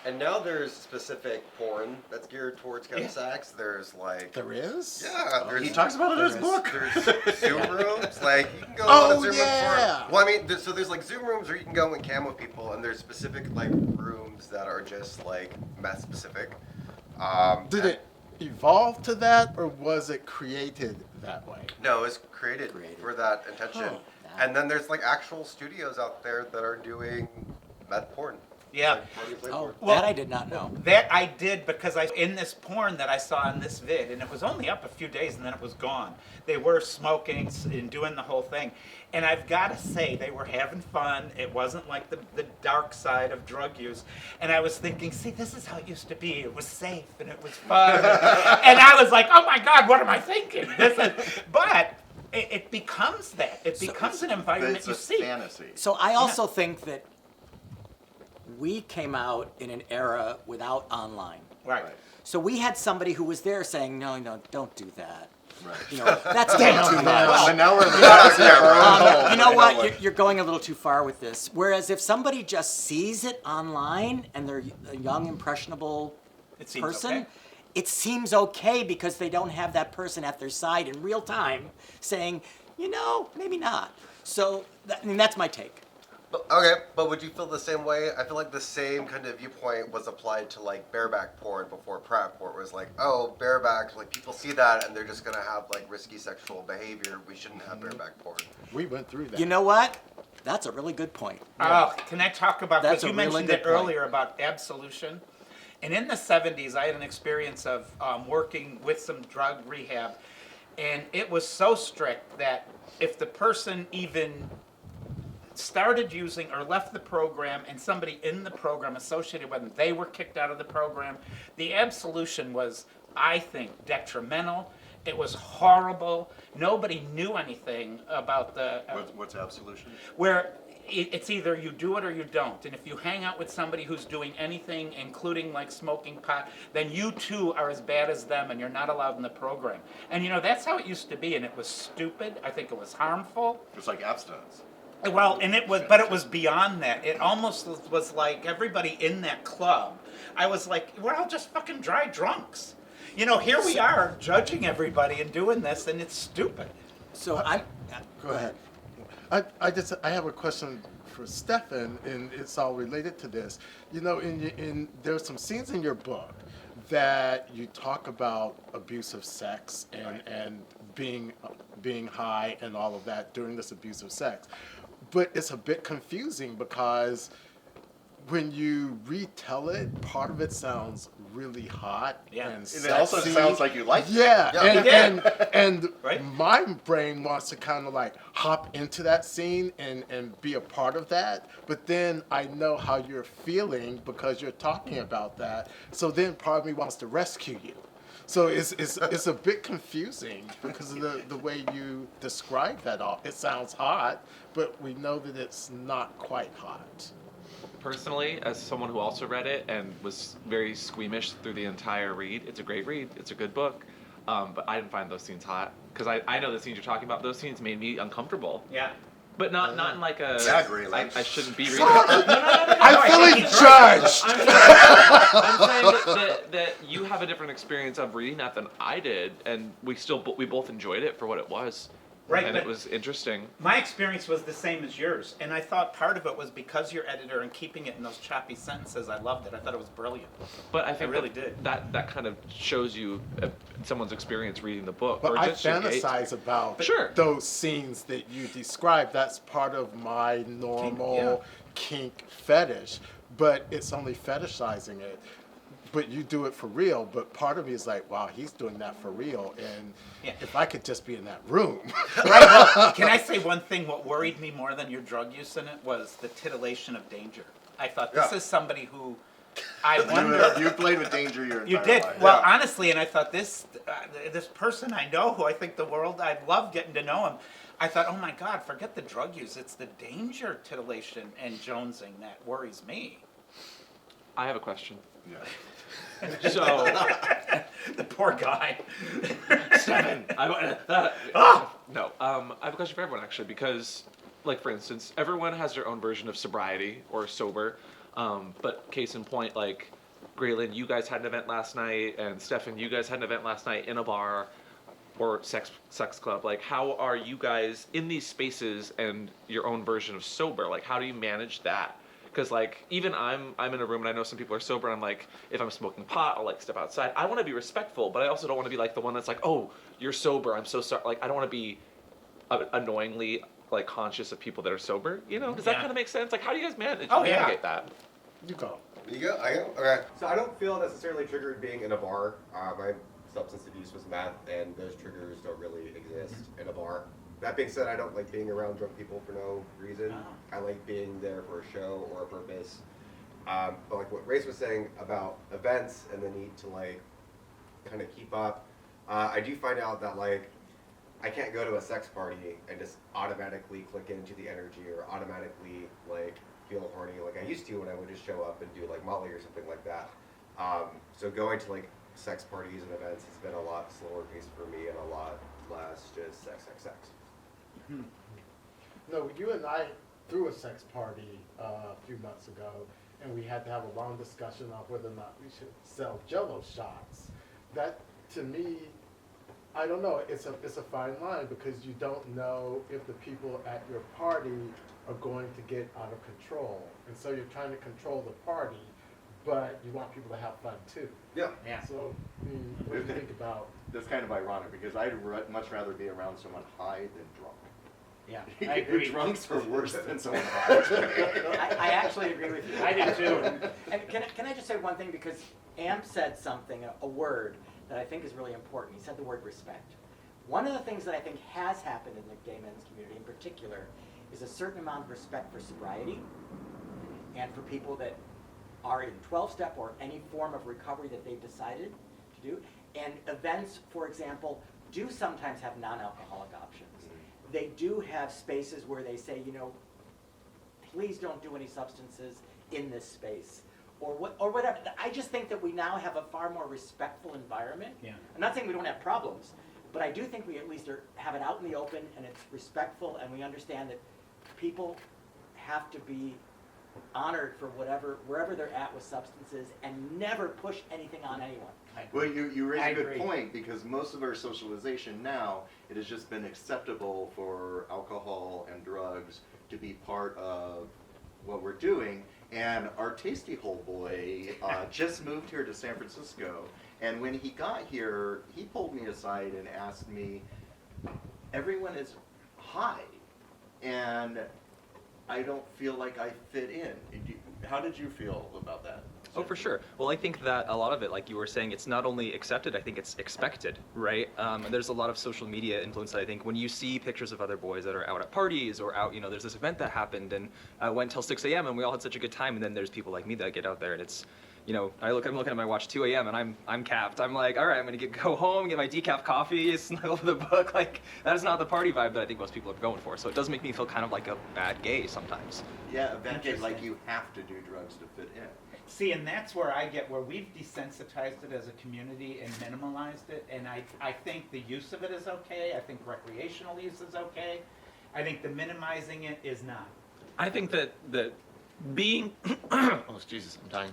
And now there's specific porn that's geared towards chemsex. There's like. There is? Yeah, there's. He talks about it in his book. There's Zoom rooms, like you can go Oh, on a Zoom yeah. room for. Well, I mean, so there's like Zoom rooms where you can go and cam with people, and there's specific like rooms that are just like meth specific. Did it evolve to that, or was it created that way? No, it's created Created. for that intention. Oh. And then there's like actual studios out there that are doing meth porn. Yeah. Like, party play Oh, porn. Well- that I did not know. That I did because in this porn that I saw in this vid, and it was only up a few days and then it was gone. They were smoking and doing the whole thing. And I've got to say, they were having fun. It wasn't like the dark side of drug use. And I was thinking, see, this is how it used to be. It was safe and it was fun. And I was like, oh my God, what am I thinking? But it becomes that. It becomes an environment It's you a see. fantasy. So I also think that we came out in an era without online. Right. So we had somebody who was there saying, no, don't do that. Right. That's a little too much. But now we're in the opposite world. You know what? You're going a little too far with this. Whereas if somebody just sees it online and they're a young, impressionable It seems person, okay. it seems okay because they don't have that person at their side in real time saying, maybe not. So, that's my take. But would you feel the same way? I feel like the same kind of viewpoint was applied to like bareback porn before PrEP, where it was like, oh, bareback, like people see that and they're just gonna have like risky sexual behavior. We shouldn't have bareback porn. We went through that. You know what? That's a really good point. Oh, can I talk about, That's because you a really mentioned good it point. earlier about absolution. And in the 70s, I had an experience of working with some drug rehab. And it was so strict that if the person even started using or left the program and somebody in the program associated with them, they were kicked out of the program. The absolution was, I think, detrimental. It was horrible. Nobody knew anything about the... What's absolution? where it's either you do it or you don't. And if you hang out with somebody who's doing anything, including like smoking pot, then you too are as bad as them and you're not allowed in the program. And you know, that's how it used to be, and it was stupid. I think it was harmful. It's like abstinence. Well, and it was, but it was beyond that. It almost was like everybody in that club. I was like, we're all just fucking dry drunks. You know, here we are judging everybody and doing this, and it's stupid. So I Go ahead. I have a question for Stephan, and it's all related to this. You know, there's some scenes in your book that you talk about abusive sex and being high and all of that during this abusive sex, but it's a bit confusing because when you retell it, part of it sounds really hot Yeah. and And sexy. it also sounds like you like it. Yeah, and Right? my brain wants to kind of like hop into that scene and be a part of that, but then I know how you're feeling because you're talking about that, so then part of me wants to rescue you. So it's a bit confusing because of the way you describe that all. It sounds hot, but we know that it's not quite hot. Personally, as someone who also read it and was very squeamish through the entire read, it's a great read. It's a good book, but I didn't find those scenes hot because I know the scenes you're talking about. Those scenes made me uncomfortable, Yeah. but not in like a. Yeah, Grayling. I shouldn't be reading. No. I'm feeling judged. I'm saying that you have a different experience of reading that than I did, and we both enjoyed it for what it was. Right, and but- it was interesting. My experience was the same as yours, and I thought part of it was because you're editor and keeping it in those choppy sentences. I loved it. I thought it was brilliant. But I think really did. that kind of shows you someone's experience reading the book. But or I just your gauge. fantasize about Sure. those scenes that you describe. That's part of my normal kink fetish, but it's only fetishizing it. But you do it for real. But part of me is like, wow, he's doing that for real. And Yeah. if I could just be in that room. Right. Well, can I say one thing? What worried me more than your drug use in it was the titillation of danger. I thought this Yeah. is somebody who I wonder. You played with danger your entire You did life. well, Yeah. honestly, and I thought this person I know, who I think the world, I love getting to know him. I thought, oh my God, forget the drug use. It's the danger, titillation, and jonesing that worries me. I have a question. Yeah. So The poor guy. no, I have a question for everyone actually, because, like, for instance, everyone has their own version of sobriety or sober. But case in point, like, Graylin, you guys had an event last night, and Stephan, you guys had an event last night in a bar or sex club. Like, how are you guys in these spaces and your own version of sober? Like, how do you manage that? Because, like, even I'm in a room and I know some people are sober, and I'm like, if I'm smoking pot, I'll, like, step outside. I want to be respectful, but I also don't want to be, like, the one that's like, oh, you're sober, I'm so sorry. Like, I don't want to be annoyingly, like, conscious of people that are sober, you know? Does that Yeah. kind of make sense? Like, how do you guys navigate that? You go. You go? I go? Okay. So I don't feel necessarily triggered being in a bar. My substance abuse was meth, and those triggers don't really exist in a bar. That being said, I don't like being around drunk people for no reason. I like being there for a show or a purpose. But like what Race was saying about events and the need to like kind of keep up, I do find out that like I can't go to a sex party and just automatically click into the energy or automatically like feel horny like I used to when I would just show up and do like Molly or something like that. So going to like sex parties and events has been a lot slower pace for me and a lot less just sex. No, you and I threw a sex party a few months ago, and we had to have a long discussion on whether or not we should sell Jell-O shots. That, to me, I don't know. It's a fine line because you don't know if the people at your party are going to get out of control, and so you're trying to control the party, but you want people to have fun too. Yeah. Yeah. So, I mean, what do you think about? That's kind of ironic because I'd much rather be around someone high than drunk. Yeah, I agree. Drunks are worse than someone high. I actually agree with you. I do too. And can I just say one thing, because Amp said something, a word that I think is really important. He said the word respect. One of the things that I think has happened in the gay men's community in particular is a certain amount of respect for sobriety and for people that are in 12-step or any form of recovery that they've decided to do. And events, for example, do sometimes have non-alcoholic options. They do have spaces where they say, you know, please don't do any substances in this space, or whatever. I just think that we now have a far more respectful environment. Yeah. I'm not saying we don't have problems, but I do think we at least have it out in the open, and it's respectful, and we understand that people have to be honored for wherever they're at with substances, and never push anything on anyone. Well, you raise I a good agree. point, because most of our socialization now, it has just been acceptable for alcohol and drugs to be part of what we're doing. And our Tasty Hole boy just moved here to San Francisco, and when he got here, he pulled me aside and asked me, everyone is high, and I don't feel like I fit in. How did you feel about that? Oh, for sure. Well, I think that a lot of it, like you were saying, it's not only accepted, I think it's expected, right? There's a lot of social media influence, I think. When you see pictures of other boys that are out at parties or out, there's this event that happened and went till 6 a.m. and we all had such a good time, and then there's people like me that get out there and it's, I'm looking at my watch 2 a.m. and I'm capped. I'm like, all right, I'm gonna go home, get my decaf coffee, snuggle with a book. Like, that is not the party vibe that I think most people are going for. So it does make me feel kind of like a bad gay sometimes. Yeah, that game, like you have to do drugs to fit in. See, and that's where we've desensitized it as a community and minimalized it, and I think the use of it is okay, I think recreational use is okay, I think the minimizing it is not. I think that being Oh, Jesus, I'm dying.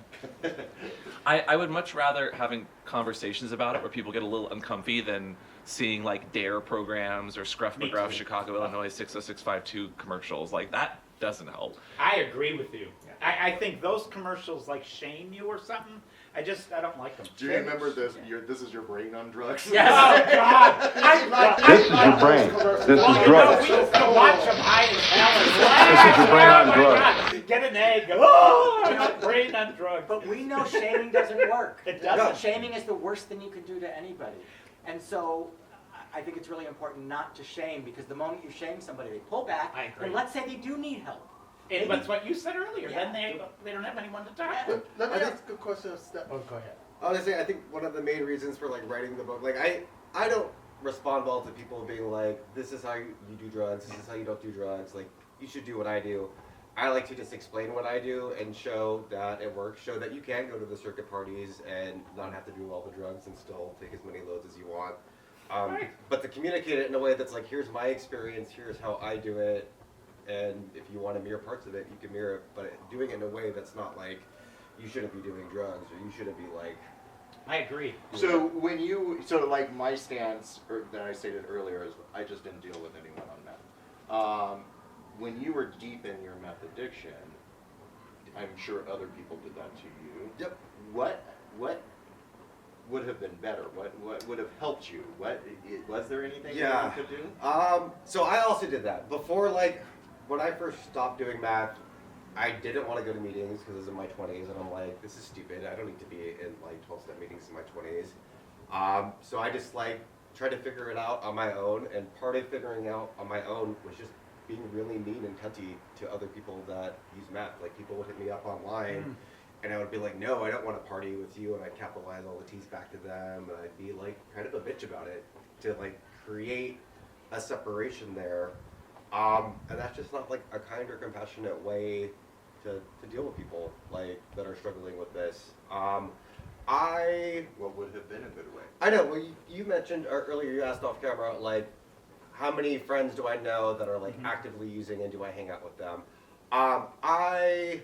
I would much rather having conversations about it where people get a little uncomfy than seeing like DARE programs or Scruff Me McGruff too. Chicago, Illinois 60652 commercials. Like, that doesn't help. I agree with you. I think those commercials like shame you or something, I don't like them. Do you remember this? This is your brain on drugs? Yes. Oh, God. This is your brain. This is drugs. We used to watch them high as hell. This is your brain on Oh, my drugs. God. Get an egg. Oh, I'm not brain on drugs. But we know shaming doesn't work. It doesn't. Shaming is the worst thing you can do to anybody. And so I think it's really important not to shame, because the moment you shame somebody, they pull back. I agree. And let's say they do need help. And that's what you said earlier. Yeah. Then they don't have anyone to talk Yeah. to. Let me ask a question of Steph. Oh, go ahead. Honestly, I think one of the main reasons for like writing the book, like I don't respond well to people being like, this is how you do drugs, this is how you don't do drugs, like you should do what I do. I like to just explain what I do and show that it works, show that you can go to the circuit parties and not have to do all the drugs and still take as many loads as you want. Right. But to communicate it in a way that's like, here's my experience, here's how I do it, and if you want to mirror parts of it, you can mirror it, but doing it in a way that's not like, you shouldn't be doing drugs, or you shouldn't be like... I agree. So like my stance that I stated earlier is I just didn't deal with anyone on meth. When you were deep in your meth addiction, I'm sure other people did that to you. Yep. What would have been better? What would have helped you? Was there anything you could do? So I also did that. Before, like, when I first stopped doing math, I didn't want to go to meetings because I was in my 20s, and I'm like, this is stupid. I don't need to be in, like, 12-step meetings in my 20s. So I just, like, tried to figure it out on my own, and part of figuring out on my own was just being really mean and cunty to other people that use meth. Like, people would hit me up online, and I would be like, no, I don't want to party with you, and I'd capitalize all the T's back to them, and I'd be, like, kind of a bitch about it to, like, create a separation there. And that's just not, like, a kind or compassionate way to deal with people, like, that are struggling with this. What would have been a good way? I know, well, you mentioned earlier, you asked off camera, like, how many friends do I know that are, like, actively using, and do I hang out with them? I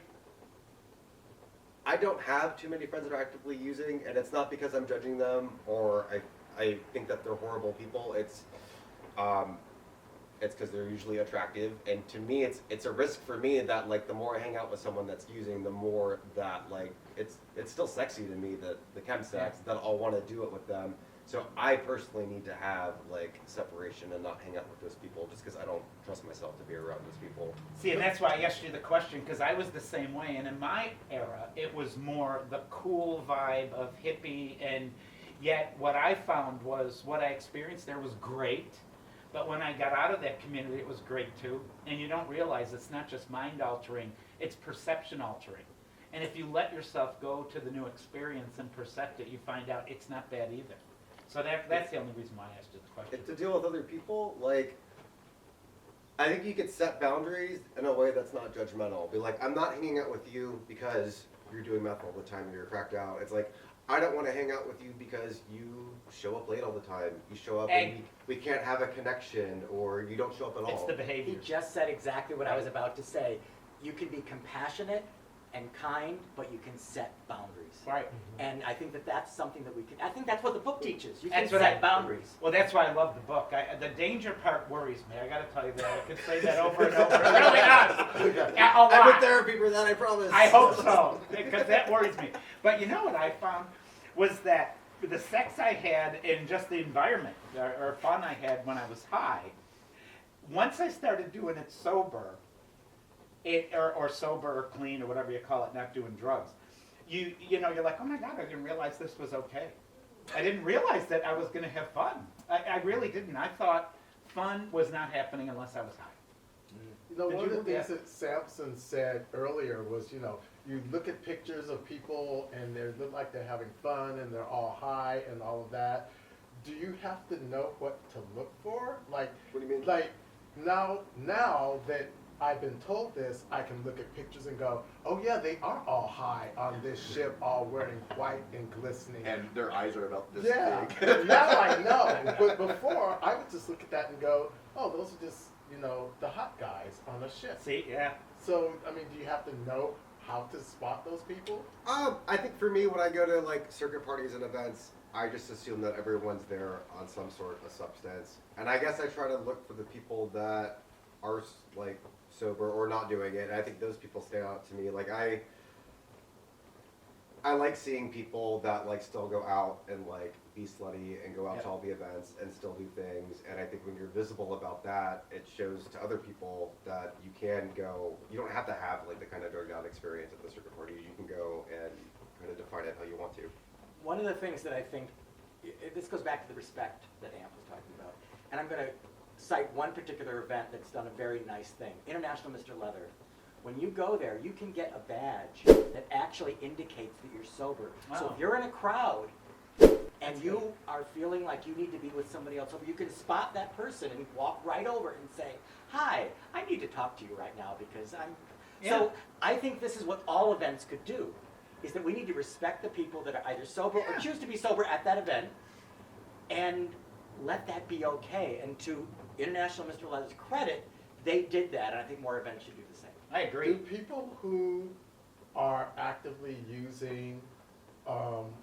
don't have too many friends that are actively using, and it's not because I'm judging them or I think that they're horrible people. It's because they're usually attractive, and to me, it's a risk for me that, like, the more I hang out with someone that's using, the more that, like, it's still sexy to me, that the chemsex, that I'll want to do it with them. So I personally need to have, like, separation and not hang out with those people just because I don't trust myself to be around those people. See, and that's why I asked you the question, because I was the same way. And in my era, it was more the cool vibe of hippie, and yet what I found was what I experienced there was great. But when I got out of that community, it was great too. And you don't realize it's not just mind altering, it's perception altering. And if you let yourself go to the new experience and percept it, you find out it's not bad either. So that's the only reason why I asked you the question. And to deal with other people, like, I think you could set boundaries in a way that's not judgmental. Be like, I'm not hanging out with you because you're doing meth all the time and you're cracked out. It's like, I don't want to hang out with you because you show up late all the time. You show up and we can't have a connection, or you don't show up at all. It's the He behavior. just said exactly what I was about to say. You can be compassionate and kind, but you can set boundaries. Right. And I think that that's something that we can, I think that's what the book teaches. You can That's what set boundaries. Well, that's why I love the book. The danger part worries me. I got to tell you that. I could say that over and over. It really does. Yeah, a lot. I'm in therapy for that, I promise. I hope so, because that worries me. But you know what I found was that the sex I had and just the environment or fun I had when I was high, once I started doing it sober, or sober or clean or whatever you call it, not doing drugs, you know, you're like, oh my God, I didn't realize this was okay. I didn't realize that I was going to have fun. I really didn't. I thought fun was not happening unless I was high. You know, Did one of you- the things yeah. that Samson said earlier was, you know, you look at pictures of people and they look like they're having fun and they're all high and all of that. Do you have to know what to look for? Like, What do you mean? like now that I've been told this, I can look at pictures and go, oh yeah, they are all high on this ship, all wearing white and glistening. And their eyes are about this Yeah, big. now I know. But before, I would just look at that and go, oh, those are just, you know, the hot guys on the ship. See, yeah. So, I mean, do you have to know how to spot those people? I think for me, when I go to like circuit parties and events, I just assume that everyone's there on some sort of substance. And I guess I try to look for the people that are like sober or not doing it. And I think those people stand out to me. Like I like seeing people that like still go out and like be slutty and go out Yep. to all the events and still do things. And I think when you're visible about that, it shows to other people that you can go. You don't have to have like the kind of drugged out experience at the circuit party. You can go and kind of define it how you want to. One of the things that I think, this goes back to the respect that Amp was talking about. And I'm going to cite one particular event that's done a very nice thing. International Mr. Leather. When you go there, you can get a badge that actually indicates that you're sober. So Wow. if you're in a crowd and you are feeling like you need to be with somebody else sober, you can spot that person and walk right over and say, hi, I need to talk to you right now because I'm... Yeah. So I think this is what all events could do, is that we need to respect the people that are either sober or choose to be sober at that event and let that be okay. And to International Mr. Leather's credit, they did that, and I think more events should do the same. I Do agree. people who are actively using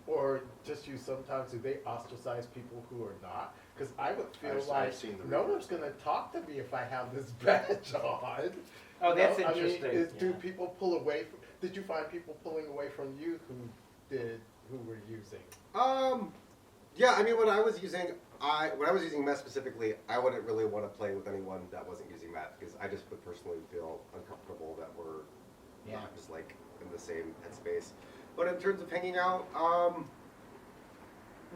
or just use sometimes, do they ostracize people who are not? Because I would feel I've like seen the no reverse. one's going to talk to me if I have this badge on. Oh, You that's know? I mean, interesting. do people pull away from, did you find people pulling away from you who were using? Yeah, I mean, when I was using meth specifically, I wouldn't really want to play with anyone that wasn't using meth because I just would personally feel uncomfortable that we're not just like in the same headspace. But in terms of hanging out,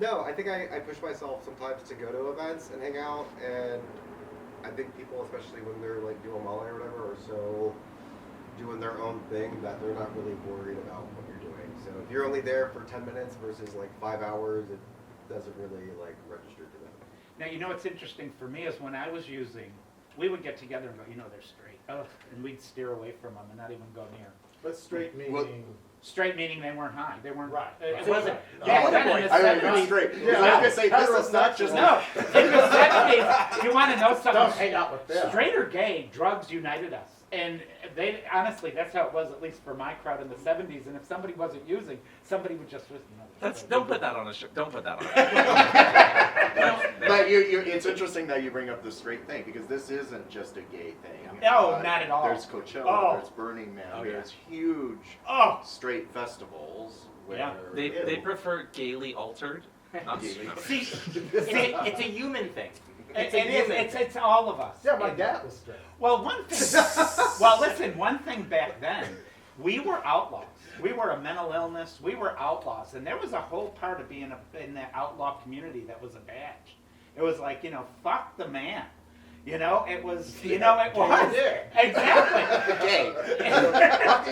no, I think I push myself sometimes to go to events and hang out, and I think people, especially when they're like doing Molly or whatever, are so doing their own thing that they're not really worried about what you're doing. So if you're only there for 10 minutes versus like 5 hours, it doesn't really like register to them. Now, you know what's interesting for me is when I was using, we would get together and go, you know, they're straight. Ugh, and we'd steer away from them and not even go near. But straight meaning... Well, Straight meaning they weren't high. They weren't. Right, It right. wasn't. No. Back Oh, then in the I mean, not 70s. straight. Yeah. I was gonna say this is not just No, in the 70s, you want to know something? Don't hang out with them. Straight or gay, drugs united us. And they, honestly, that's how it was, at least for my crowd in the 70s. And if somebody wasn't using, somebody would just, Don't put that on a show. Don't put that on. A But it's interesting that you bring up the straight thing because this isn't just a gay thing. No, not at all. There's Coachella, Oh. there's Burning Man, Oh, yeah. there's huge Oh, straight festivals where Yeah. They prefer gaily altered. Not Gaily. no. see, It's a human thing. It's a it is, human it's all of us. Yeah, my dad was straight. Well, one thing. Well, listen. One thing back then, we were outlaws. We were a mental illness. We were outlaws, and there was a whole part of being in that outlaw community that was a badge. It was like, you know, fuck the man. You know, it was. You know, it was exactly. Gay.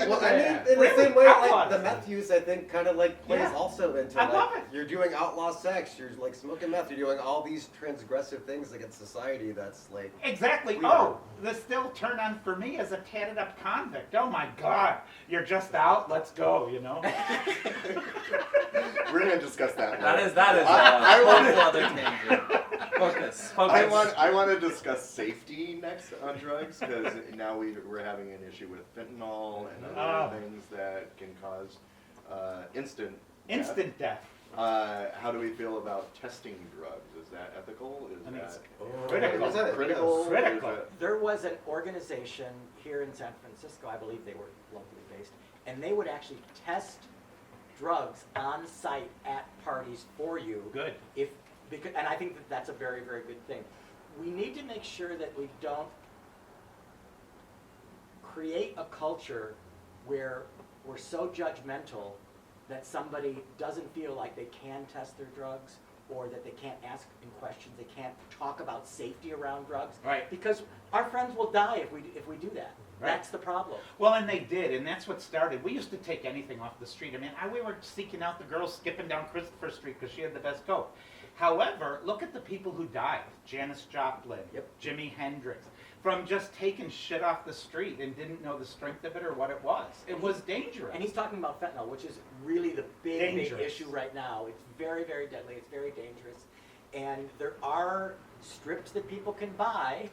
Well, I mean, in the Really? same way, like Outlaws. the meth use, I think, kind of like plays Yeah. also into I like love it. you're doing outlaw sex, you're like smoking meth, you're doing all these transgressive things against society. That's like Exactly. Weird. Oh, the still turn on for me as a tatted up convict. Oh my God, you're just out. Let's go. You know. We're gonna discuss that. That later. is a I whole wanted- other tangent. Focus. I want to discuss safety next on drugs because now we're having an issue with fentanyl and other things that can cause instant Death. How do we feel about testing drugs? Is that ethical? Is I mean, it's that critical. critical? Critical. Is it- There was an organization here in San Francisco, I believe they were locally based, and they would actually test drugs on site at parties for you. Good. And I think that that's a very, very good thing. We need to make sure that we don't create a culture where we're so judgmental that somebody doesn't feel like they can test their drugs or that they can't ask in questions, they can't talk about safety around drugs. Right. Because our friends will die if we do that. Right. That's the problem. Well, and they did, and that's what started. We used to take anything off the street. I mean, we were seeking out the girl skipping down Christopher Street because she had the best coat. However, look at the people who died. Janis Joplin, Yep. Jimi Hendrix, from just taking shit off the street and didn't know the strength of it or what it was. It was dangerous. And he's talking about fentanyl, which is really the big Dangerous. issue right now. It's very, very deadly. It's very dangerous. And there are strips that people can buy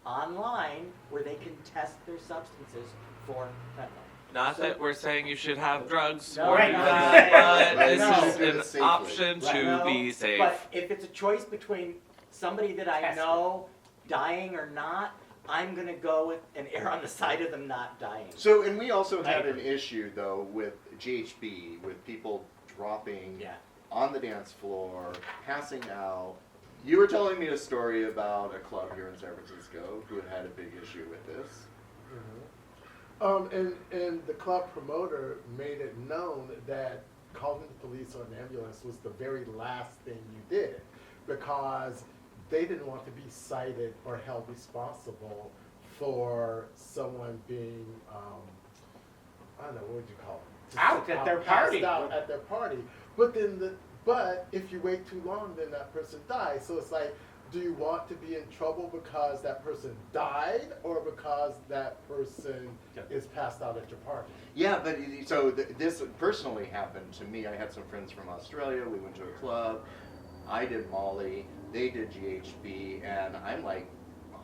online where they can test their substances for fentanyl. Not that we're saying you should have drugs No, or right. do that, but Right. this No. is Do it an safely. option Right. to No, be safe. But if it's a choice between somebody that I Test it. know dying or not, I'm going to go with and err on the side of them not dying. So, and we also I had an agree. issue though with GHB, with people dropping Yeah. on the dance floor, passing out. You were telling me a story about a club here in San Francisco who had a big issue with this. And the club promoter made it known that calling the police or an ambulance was the very last thing you did because they didn't want to be cited or held responsible for someone being, I don't know, what would you call it? Just Out at their passed party. out at their party. But if you wait too long, then that person dies. So it's like, do you want to be in trouble because that person died or because that person is passed out at your party? Yeah, but so this personally happened to me. I had some friends from Australia. We went to a club. I did Molly. They did GHB, and I'm like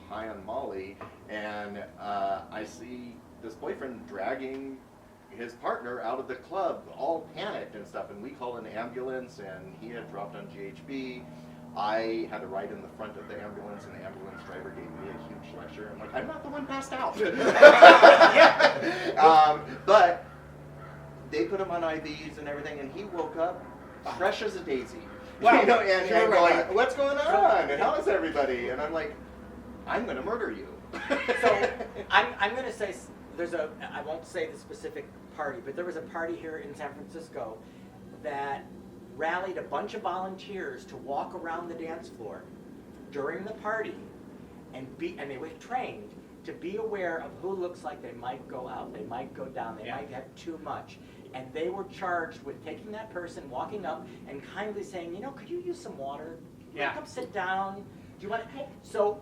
high on Molly, and I see this boyfriend dragging his partner out of the club, all panicked and stuff, and we called an ambulance, and he had dropped on GHB. I had to ride in the front of the ambulance, and the ambulance driver gave me a huge lecture. I'm like, I'm not the one passed out. But they put him on IVs and everything, and he woke up fresh as a daisy. Well, you know, and sure, going, right. what's going on? And how is everybody? And I'm like, I'm going to murder you. So I'm going to say I won't say the specific party, but there was a party here in San Francisco that rallied a bunch of volunteers to walk around the dance floor during the party and they were trained to be aware of who looks like they might go out, they might go down, they might have too much. And they were charged with taking that person, walking up, and kindly saying, could you use some water? Yeah. Come sit down. Do you want to? So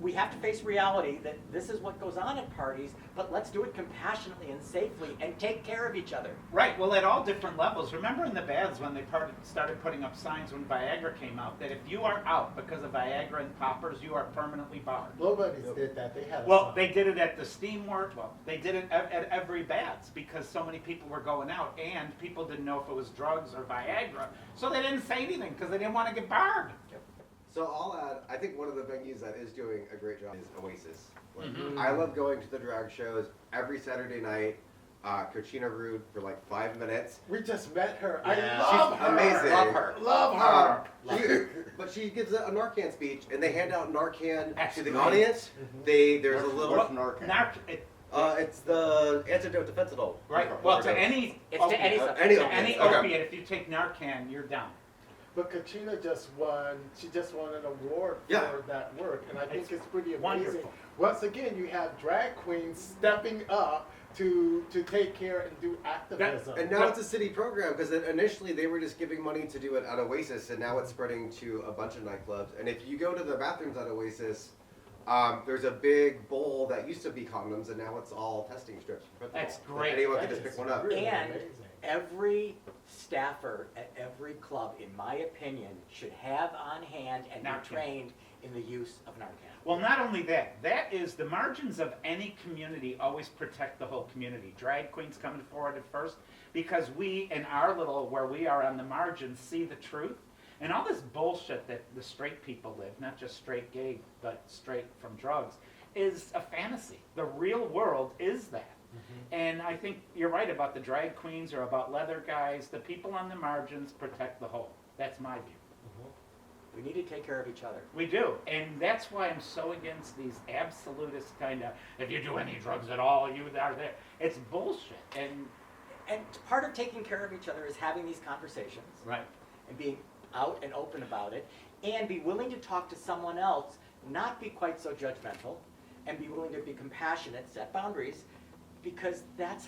we have to face reality that this is what goes on at parties, but let's do it compassionately and safely and take care of each other. Right, well, at all different levels. Remember in the baths when they started putting up signs when Viagra came out that if you are out because of Viagra and poppers, you are permanently barred. Nobody's did that. They had a Well, sign. they did it at the Steamworks. Well, they did it at every baths because so many people were going out and people didn't know if it was drugs or Viagra, so they didn't say anything because they didn't want to get barred. So I'll add, I think one of the venues that is doing a great job is Oasis. Like, Mhm. I love going to the drag shows every Saturday night. Cochina Rude for like 5 minutes. We just met her. Yeah. I love She's her. amazing. Love her. Love her. But she gives a Narcan speech, and they hand out Narcan That's to the great. audience. There's a little. What's Narcan? It's the antidote to fentanyl. Right, well, to any It's to any opiate, substance. Any to opiate, any okay. opiate, if you take Narcan, you're down. But Katrina just won. She just won an award Yeah. for that work, and I think it's pretty amazing. wonderful. Once again, you have drag queens stepping up to take care and do activism. And now it's a city program because initially they were just giving money to do it at Oasis, and now it's spreading to a bunch of nightclubs. And if you go to the bathrooms at Oasis, there's a big bowl that used to be condoms, and now it's all testing strips. That's So great. anyone That can just is pick one up. really And amazing. every staffer at every club, in my opinion, should have on hand and be Narcan. trained in the use of Narcan. Well, not only that, that is the margins of any community always protect the whole community. Drag queens coming forward at first because we, in our little, where we are on the margins, see the truth. And all this bullshit that the straight people live, not just straight gay, but straight from drugs, is a fantasy. The real world is that. And I think you're right about the drag queens or about leather guys. The people on the margins protect the whole. That's my view. We need to take care of each other. We do, and that's why I'm so against these absolutist kind of, if you do any drugs at all, you are there. It's bullshit, And part of taking care of each other is having these conversations right. and being out and open about it, and be willing to talk to someone else, not be quite so judgmental, and be willing to be compassionate, set boundaries, because that's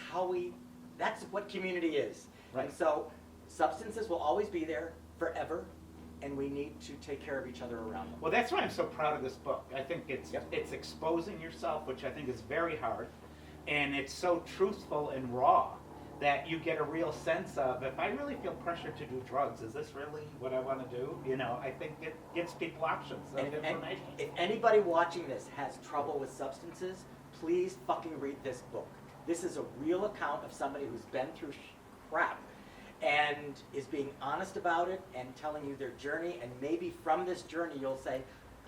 what community is. Right. And so substances will always be there forever, and we need to take care of each other around them. Well, that's why I'm so proud of this book. I think it's Yep. it's exposing yourself, which I think is very hard, and it's so truthful and raw that you get a real sense of, if I really feel pressured to do drugs, is this really what I want to do? You know, I think it gives people options of And information. if anybody watching this has trouble with substances, please fucking read this book. This is a real account of somebody who's been through crap and is being honest about it and telling you their journey, and maybe from this journey you'll say,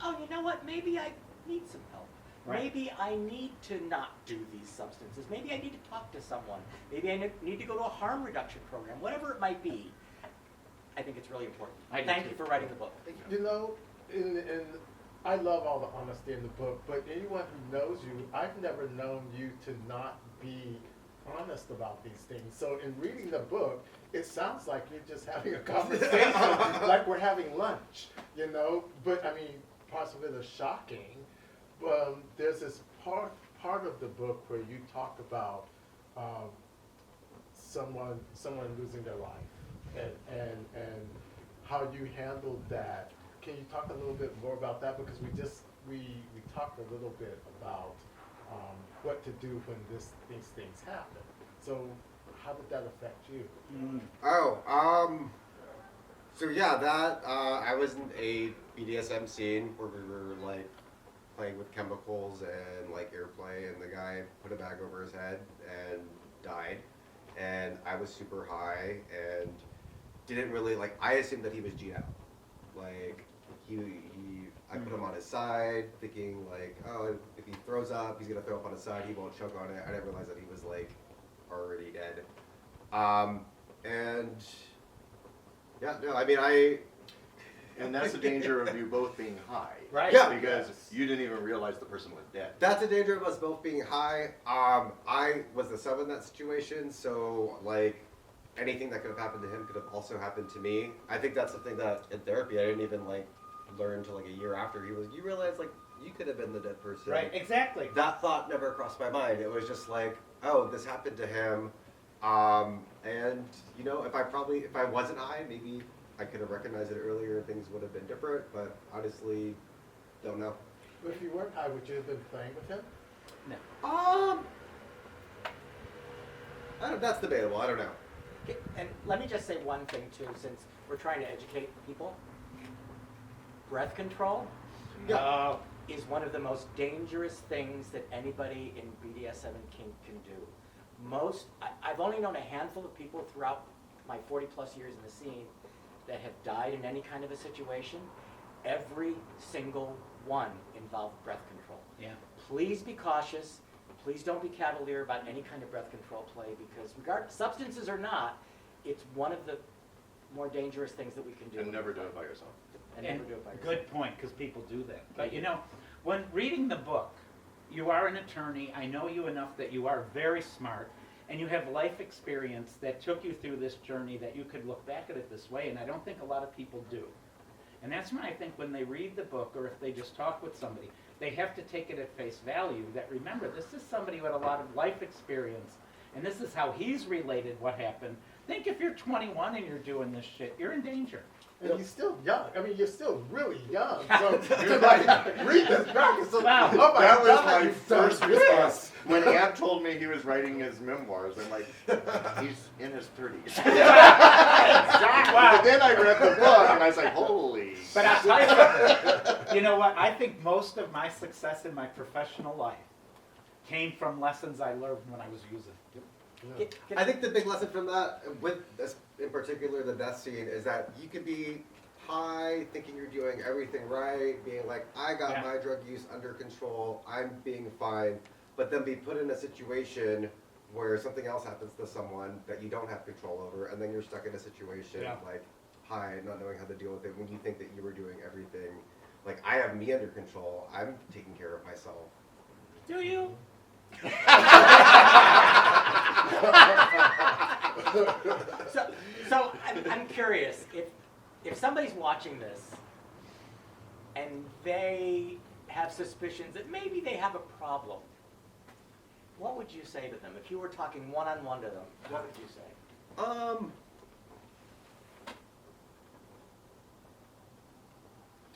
oh, you know what, maybe I need some help. Right. Maybe I need to not do these substances. Maybe I need to talk to someone. Maybe I need to go to a harm reduction program. Whatever it might be, I think it's really important. I do Thank too. you for writing the book. You know, and I love all the honesty in the book, but anyone who knows you, I've never known you to not be honest about these things. So in reading the book, it sounds like you're just having a conversation, like we're having lunch, you know? But I mean, parts of it are shocking. There's this part of the book where you talk about someone losing their life and how you handled that. Can you talk a little bit more about that? Because we talked a little bit about what to do when these things happen. So how did that affect you? So yeah, that I was in a BDSM scene where we were like playing with chemicals and like airplay, and the guy put a bag over his head and died, and I was super high and didn't really like. I assumed that he was G'd out, like I put him on his side, thinking like, oh, if he throws up, he's gonna throw up on his side. He won't choke on it. I didn't realize that he was like already dead. And yeah, no, I mean, And that's the danger of you both being high. Right. Yeah. Because you didn't even realize the person was dead. That's the danger of us both being high. I was the sub in that situation, so like anything that could have happened to him could have also happened to me. I think that's something that in therapy I didn't even like learn until like a year after you realize like you could have been the dead person. Right, exactly. That thought never crossed my mind. It was just like, oh, this happened to him. And you know, if I wasn't high, maybe I could have recognized it earlier and things would have been different, but honestly, don't know. If you weren't high, would you have been playing with him? That's debatable. I don't know. Okay, and let me just say one thing too, since we're trying to educate people. Breath control is one of the most dangerous things that anybody in BDSM and kink can do. I've only known a handful of people throughout my 40 plus years in the scene that have died in any kind of a situation. Every single one involved breath control. Yeah. Please be cautious. Please don't be cavalier about any kind of breath control play, because substances or not, it's one of the more dangerous things that we can do. And never do it by yourself. And never do it by yourself. Good point, because people do that. But you know, when reading the book, you are an attorney. I know you enough that you are very smart. and you have life experience that took you through this journey that you could look back at it this way, and I don't think a lot of people do. And that's when I think when they read the book or if they just talk with somebody, they have to take it at face value that remember, this is somebody with a lot of life experience, and this is how he's related what happened. Think if you're 21 and you're doing this shit, you're in danger. And you're still young. I mean, you're still really young. So to like read this back and so, Wow. oh my That was God, my you've done first this. response. When Ann told me he was writing his memoirs, I'm like, he's in his 30s. Exactly. Wow. But then I read the book and I was like, holy. But I'll tell you, you know what? I think most of my success in my professional life came from lessons I learned when I was using. I think the big lesson from that, with this in particular, the death scene, is that you could be high, thinking you're doing everything right, being like, I got Yeah. my drug use under control, I'm being fine, but then be put in a situation where something else happens to someone that you don't have control over, and then you're stuck in a situation Yeah. like high, not knowing how to deal with it when you think that you were doing everything. Like, I have me under control, I'm taking care of myself. Do you? So I'm curious, if somebody's watching this and they have suspicions that maybe they have a problem, what would you say to them? If you were talking one-on-one to them, what would you say?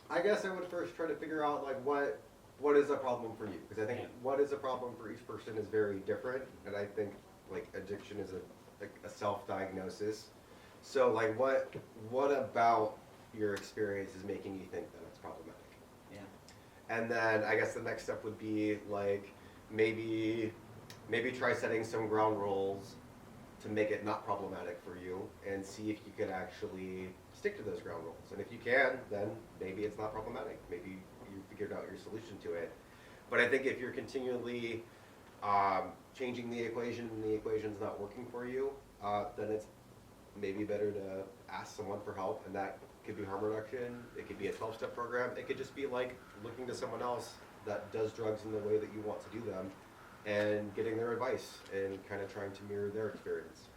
I guess I would first try to figure out like what is a problem for you, because I think what is a problem for each person is very different, and I think like addiction is a self-diagnosis. So like what about your experience is making you think that it's problematic? Yeah. And then I guess the next step would be like maybe try setting some ground rules to make it not problematic for you, and see if you could actually stick to those ground rules. And if you can, then maybe it's not problematic. Maybe you figured out your solution to it. But I think if you're continually changing the equation and the equation's not working for you, then it's maybe better to ask someone for help, and that could be harm reduction, it could be a 12-step program, it could just be like looking to someone else that does drugs in the way that you want to do them, and getting their advice and kind of trying to mirror their experience.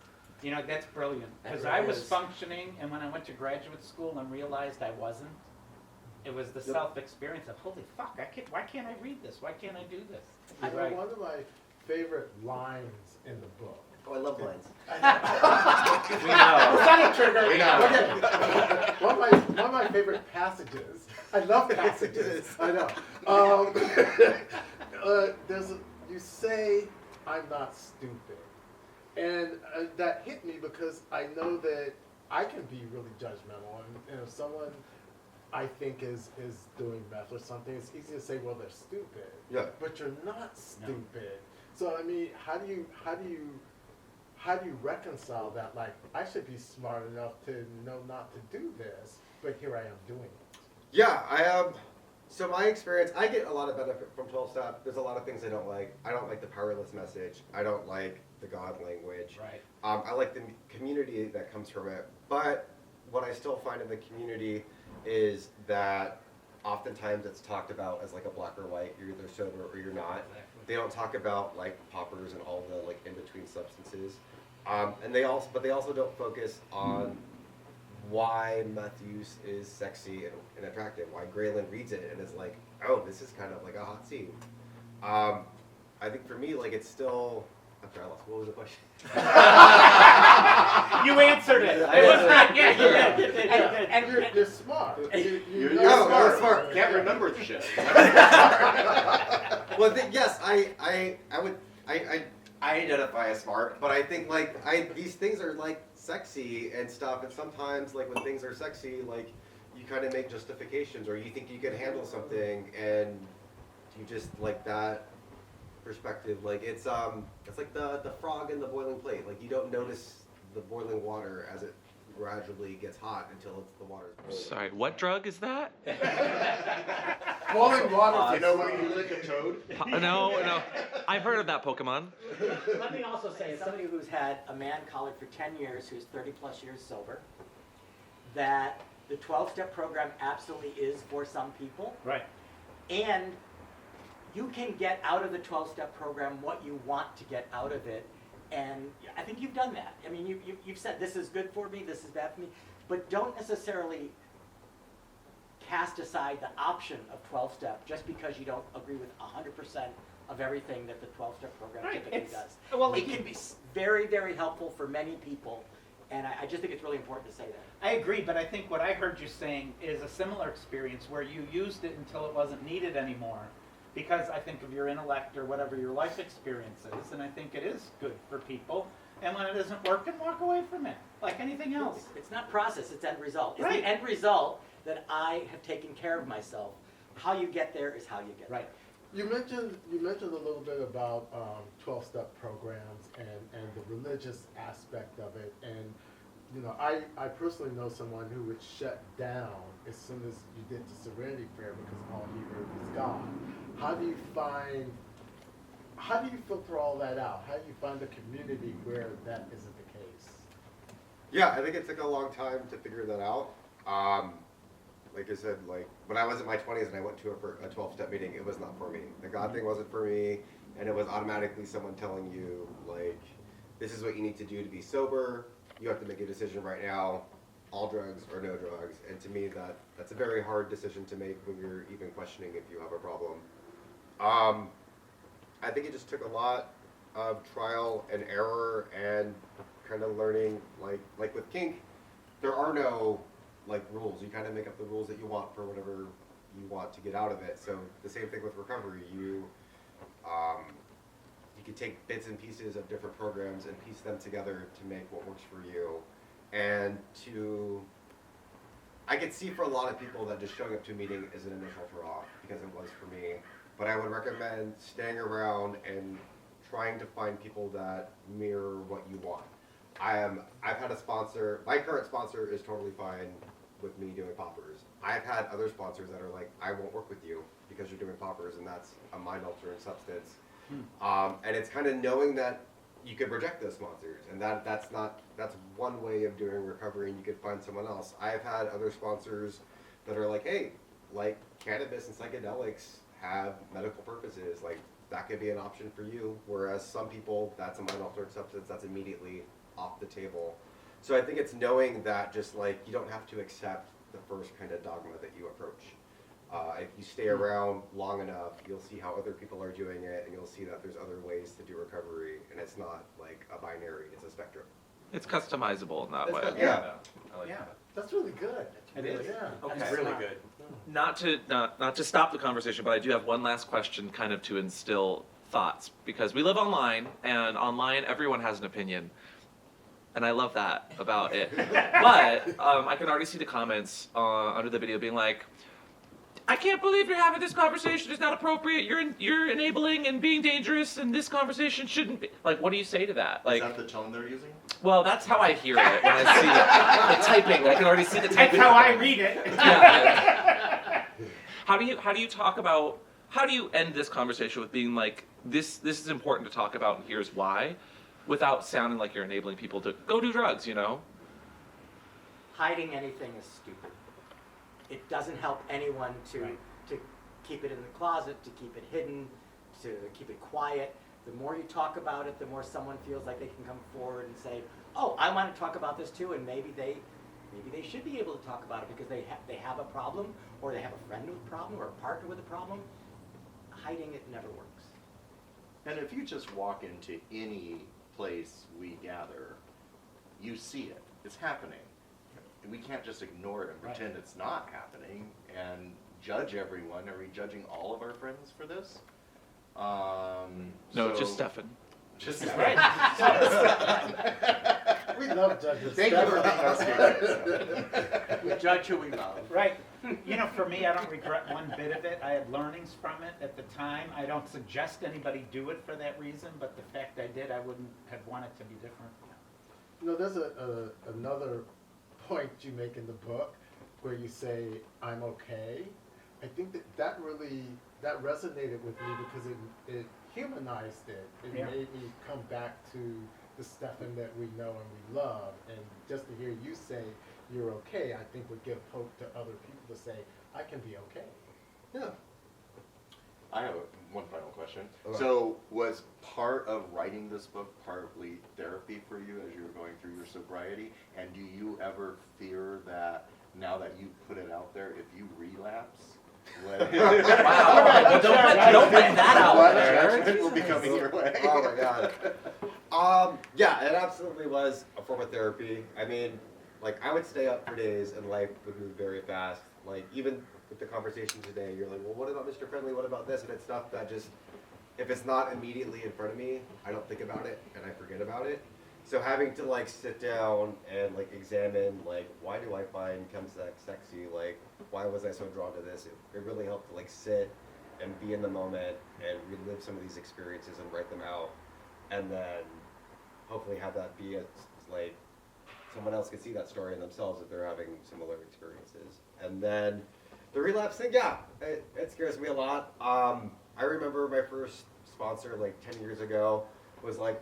You know, that's brilliant. Because That I really was is. functioning, and when I went to graduate school and realized I wasn't, it was the self-experience of, holy fuck, why can't I read this? Why can't I do this? You know, Right. one of my favorite lines in the book. Oh, I love lines. We know. Was that a trigger? We know. Okay. One of my favorite passages. I love passages. I know. You say, I'm not stupid. And that hit me because I know that I can be really judgmental. And if someone I think is doing meth or something, it's easy to say, well, they're stupid. Yeah. But you're not stupid. So I mean, how do you reconcile that? Like, I should be smart enough to know not to do this, but here I am doing it. Yeah, I am. So my experience, I get a lot of benefit from 12-step. There's a lot of things I don't like. I don't like the powerless message. I don't like the God language. Right. I like the community that comes from it. But what I still find in the community is that oftentimes it's talked about as like a black or white. You're either sober or you're not. They don't talk about like poppers and all the like in-between substances. And they also don't focus on why meth use is sexy and attractive. Why Graylin reads it and is like, oh, this is kind of like a hot scene. I think for me, like it's still. I'm sorry, I lost. What was the question? You answered it. I It was answered not, it. yeah, you did. And you're smart. You're know smart. Smart. Can't remember the shit. Well, yes, I identify as smart, but I think like these things are like sexy and stuff, and sometimes like when things are sexy, like you kind of make justifications, or you think you can handle something, and you just like that perspective. Like it's like the frog in the boiling plate. Like you don't notice the boiling water as it gradually gets hot until the water's boiling. Sorry, what drug is that? boiling water. You know when you lick a toad? No. I've heard of that Pokemon. Let me also say, as somebody who's had a man colleague for 10 years who's 30 plus years sober, that the 12-step program absolutely is for some people. Right. And you can get out of the 12-step program what you want to get out of it And I think you've done that. I mean, you've said this is good for me, this is bad for me, but don't necessarily cast aside the option of 12-step just because you don't agree with 100% of everything that the 12-step program Right, typically it's- does. well, It can be very, very helpful for many people, and I just think it's really important to say that. I agree, but I think what I heard you saying is a similar experience where you used it until it wasn't needed anymore. Because I think of your intellect or whatever your life experience is, and I think it is good for people. And when it isn't working, walk away from it, like anything else. It's not process, it's end result. It's Right. the end result that I have taken care of myself. How you get there is how you get there. Right. You mentioned a little bit about 12-step programs and the religious aspect of it, and you know, I personally know someone who would shut down as soon as you did the Serenity Prayer because all he heard was God. How do you filter all that out? How do you find a community where that isn't the case? Yeah, I think it took a long time to figure that out. Like I said, like when I was in my 20s and I went to a 12-step meeting, it was not for me. The God thing wasn't for me, and it was automatically someone telling you, like, this is what you need to do to be sober. You have to make a decision right now, all drugs or no drugs. And to me, that's a very hard decision to make when you're even questioning if you have a problem. I think it just took a lot of trial and error and kind of learning, like with kink, there are no like rules. You kind of make up the rules that you want for whatever you want to get out of it. So the same thing with recovery. You can take bits and pieces of different programs and piece them together to make what works for you. And I could see for a lot of people that just showing up to a meeting is an initial draw, because it was for me. But I would recommend staying around and trying to find people that mirror what you want. I've had a sponsor, my current sponsor is totally fine with me doing poppers. I've had other sponsors that are like, I won't work with you because you're doing poppers, and that's a mind-altering substance. And it's kind of knowing that you could reject those sponsors, and that's one way of doing recovery, and you could find someone else. I've had other sponsors that are like, hey, like cannabis and psychedelics have medical purposes, like that could be an option for you, whereas some people, that's a mind-altering substance, that's immediately off the table. So I think it's knowing that just like you don't have to accept the first kind of dogma that you approach. If you stay around long enough, you'll see how other people are doing it, and you'll see that there's other ways to do recovery, and it's not like a binary, it's a spectrum. It's customizable in that way. Yeah. I like Yeah. that. That's really good. It is. Yeah. Okay. It's really good. Not to stop the conversation, but I do have one last question, kind of to instill thoughts, because we live online, and online everyone has an opinion, and I love that about it. But I can already see the comments under the video being like, I can't believe you're having this conversation. It's not appropriate. You're enabling and being dangerous, and this conversation shouldn't be. Like, what do you say to that? Like, Is that the tone they're using? well, that's how I hear it when I see it. The typing. I can already see the That's typing. how I read it. Yeah. How do you talk about? How do you end this conversation with being like, this is important to talk about, and here's why, without sounding like you're enabling people to go do drugs? You know. Hiding anything is stupid. It doesn't help anyone to keep it in the closet, to keep it hidden, to keep it quiet. The more you talk about it, the more someone feels like they can come forward and say, "Oh, I want to talk about this too," and maybe they should be able to talk about it because they have a problem, or they have a friend with a problem, or a partner with a problem. Hiding it never works. And if you just walk into any place we gather, you see it. It's happening. We can't just ignore it and pretend it's not happening and judge everyone. Are we judging all of our friends for this? No, just Stephan. Just Right. We love judges. Thank you for being our scapegoat. We judge who we love. Right. You know, for me, I don't regret one bit of it. I had learnings from it at the time. I don't suggest anybody do it for that reason, but the fact I did, I wouldn't have wanted to be different. You know, there's another point you make in the book where you say, I'm okay. I think that really resonated with me because it humanized it. It Yeah. made me come back to the Stephan that we know and we love. And just to hear you say you're okay, I think would give hope to other people to say, I can be okay. Yeah. I have one final question. Okay. So, was part of writing this book partly therapy for you as you were going through your sobriety? And do you ever fear that now that you put it out there, if you relapse, Wow. Well, don't put that out what there. judgment will be coming your way? Oh my god. Yeah, it absolutely was a form of therapy. I mean, like, I would stay up for days and life would move very fast. Like, even with the conversation today, you're like, well, what about Mr. Friendly? What about this? And it's stuff that just, if it's not immediately in front of me, I don't think about it and I forget about it. So having to like sit down and like examine like, why do I find chemsex sexy? Like, why was I so drawn to this? It really helped to like sit and be in the moment and relive some of these experiences and write them out, and then hopefully have that be like someone else can see that story in themselves if they're having similar experiences. And then the relapse thing, yeah, it scares me a lot. I remember my first sponsor like 10 years ago was like,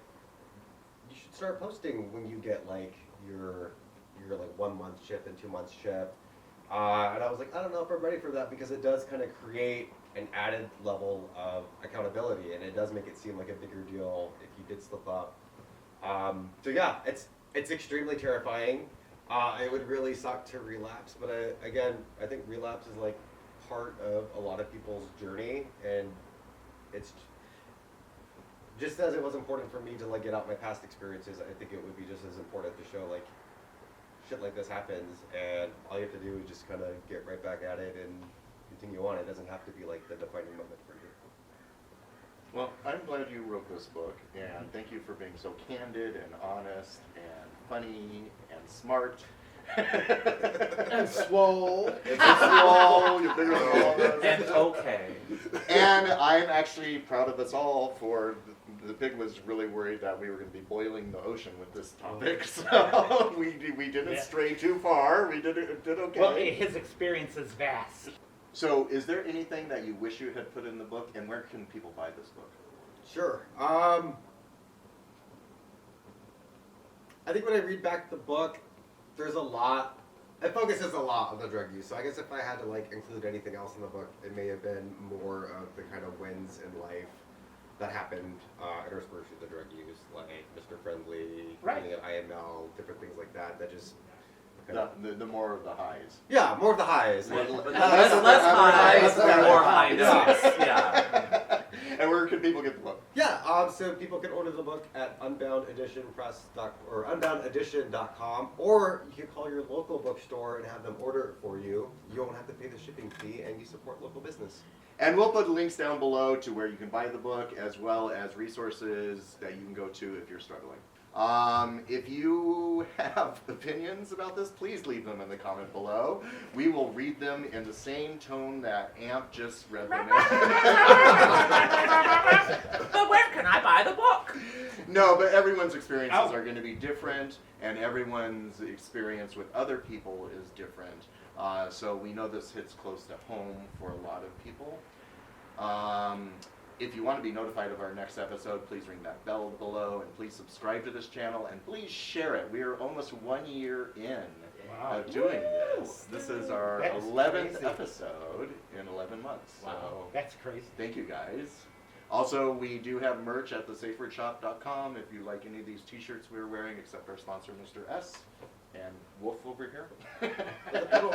you should start posting when you get like your like 1 month chip and 2 months chip. And I was like, I don't know if I'm ready for that, because it does kind of create an added level of accountability, and it does make it seem like a bigger deal if you did slip up. So yeah, it's extremely terrifying. It would really suck to relapse, but again, I think relapse is like part of a lot of people's journey, and it's just as it was important for me to like get out my past experiences, I think it would be just as important to show like shit like this happens, and all you have to do is just kind of get right back at it and continue on. It doesn't have to be like the defining moment for you. Well, I'm glad you wrote this book, and thank you for being so candid and honest and funny and smart. And swole. And swole, you're bigger than all of us. And okay. And I'm actually proud of us all for the pig was really worried that we were going to be boiling the ocean with this topic, so we didn't stray too far. We did okay. Well, his experience is vast. So, is there anything that you wish you had put in the book, and where can people buy this book? Sure. I think when I read back the book, there's a lot. It focuses a lot on the drug use. So I guess if I had to like include anything else in the book, it may have been more of the kind of wins in life that happened interspersed with the drug use, like Mr. Friendly, being at IML, different things like that. That just The more of the highs. yeah, more of the highs. Less highs, more high notes. Yeah. And where can people get the book? Yeah, so people can order the book at unboundedition.com, or you can call your local bookstore and have them order it for you. You won't have to pay the shipping fee, and you support local business. And we'll put links down below to where you can buy the book, as well as resources that you can go to if you're struggling. If you have opinions about this, please leave them in the comment below. We will read them in the same tone that Amp just read them in. But where can I buy the book? No, but everyone's experiences are going to be different, and everyone's experience with other people is different. So we know this hits close to home for a lot of people. If you want to be notified of our next episode, please ring that bell below, and please subscribe to this channel, and please share it. We are almost 1 year in of doing this. This is our 11th episode in 11 months. Wow, So that's crazy. thank you guys. Also, we do have merch at thesafewordshop.com if you like any of these t-shirts we're wearing, except our sponsor, Mr. S. And Wolf over here. The pedal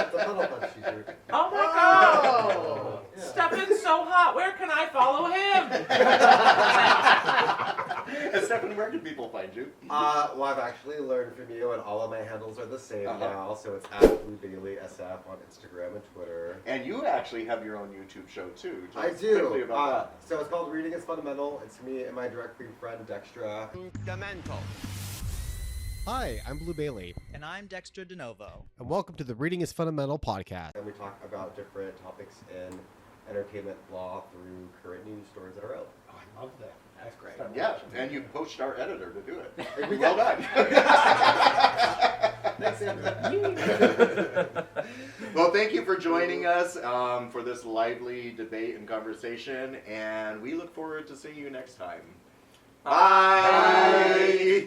punch t-shirt. Oh my god! Oh, yeah. Stephan's so hot. Where can I follow him? And Stephan, where can people find you? Well, I've actually learned from you, and all of my handles are the same now. So it's @BlueBaileySF on Instagram and Twitter. And you actually have your own YouTube show too. Tell I us quickly do. about So it's called Reading is Fundamental. It's me and my direct feed friend Dextra. Fundamental. Hi, I'm Blue Bailey, And I'm Dexter DeNovo. and welcome to the Reading is Fundamental podcast. And we talk about different topics in entertainment law through current news stories that are out. Oh, I love that. That's great. that. Yeah, and you poached our editor to do it. We Well did. done. Thanks, Andrew. Well, thank you for joining us for this lively debate and conversation, and we look forward to seeing you next time. Bye.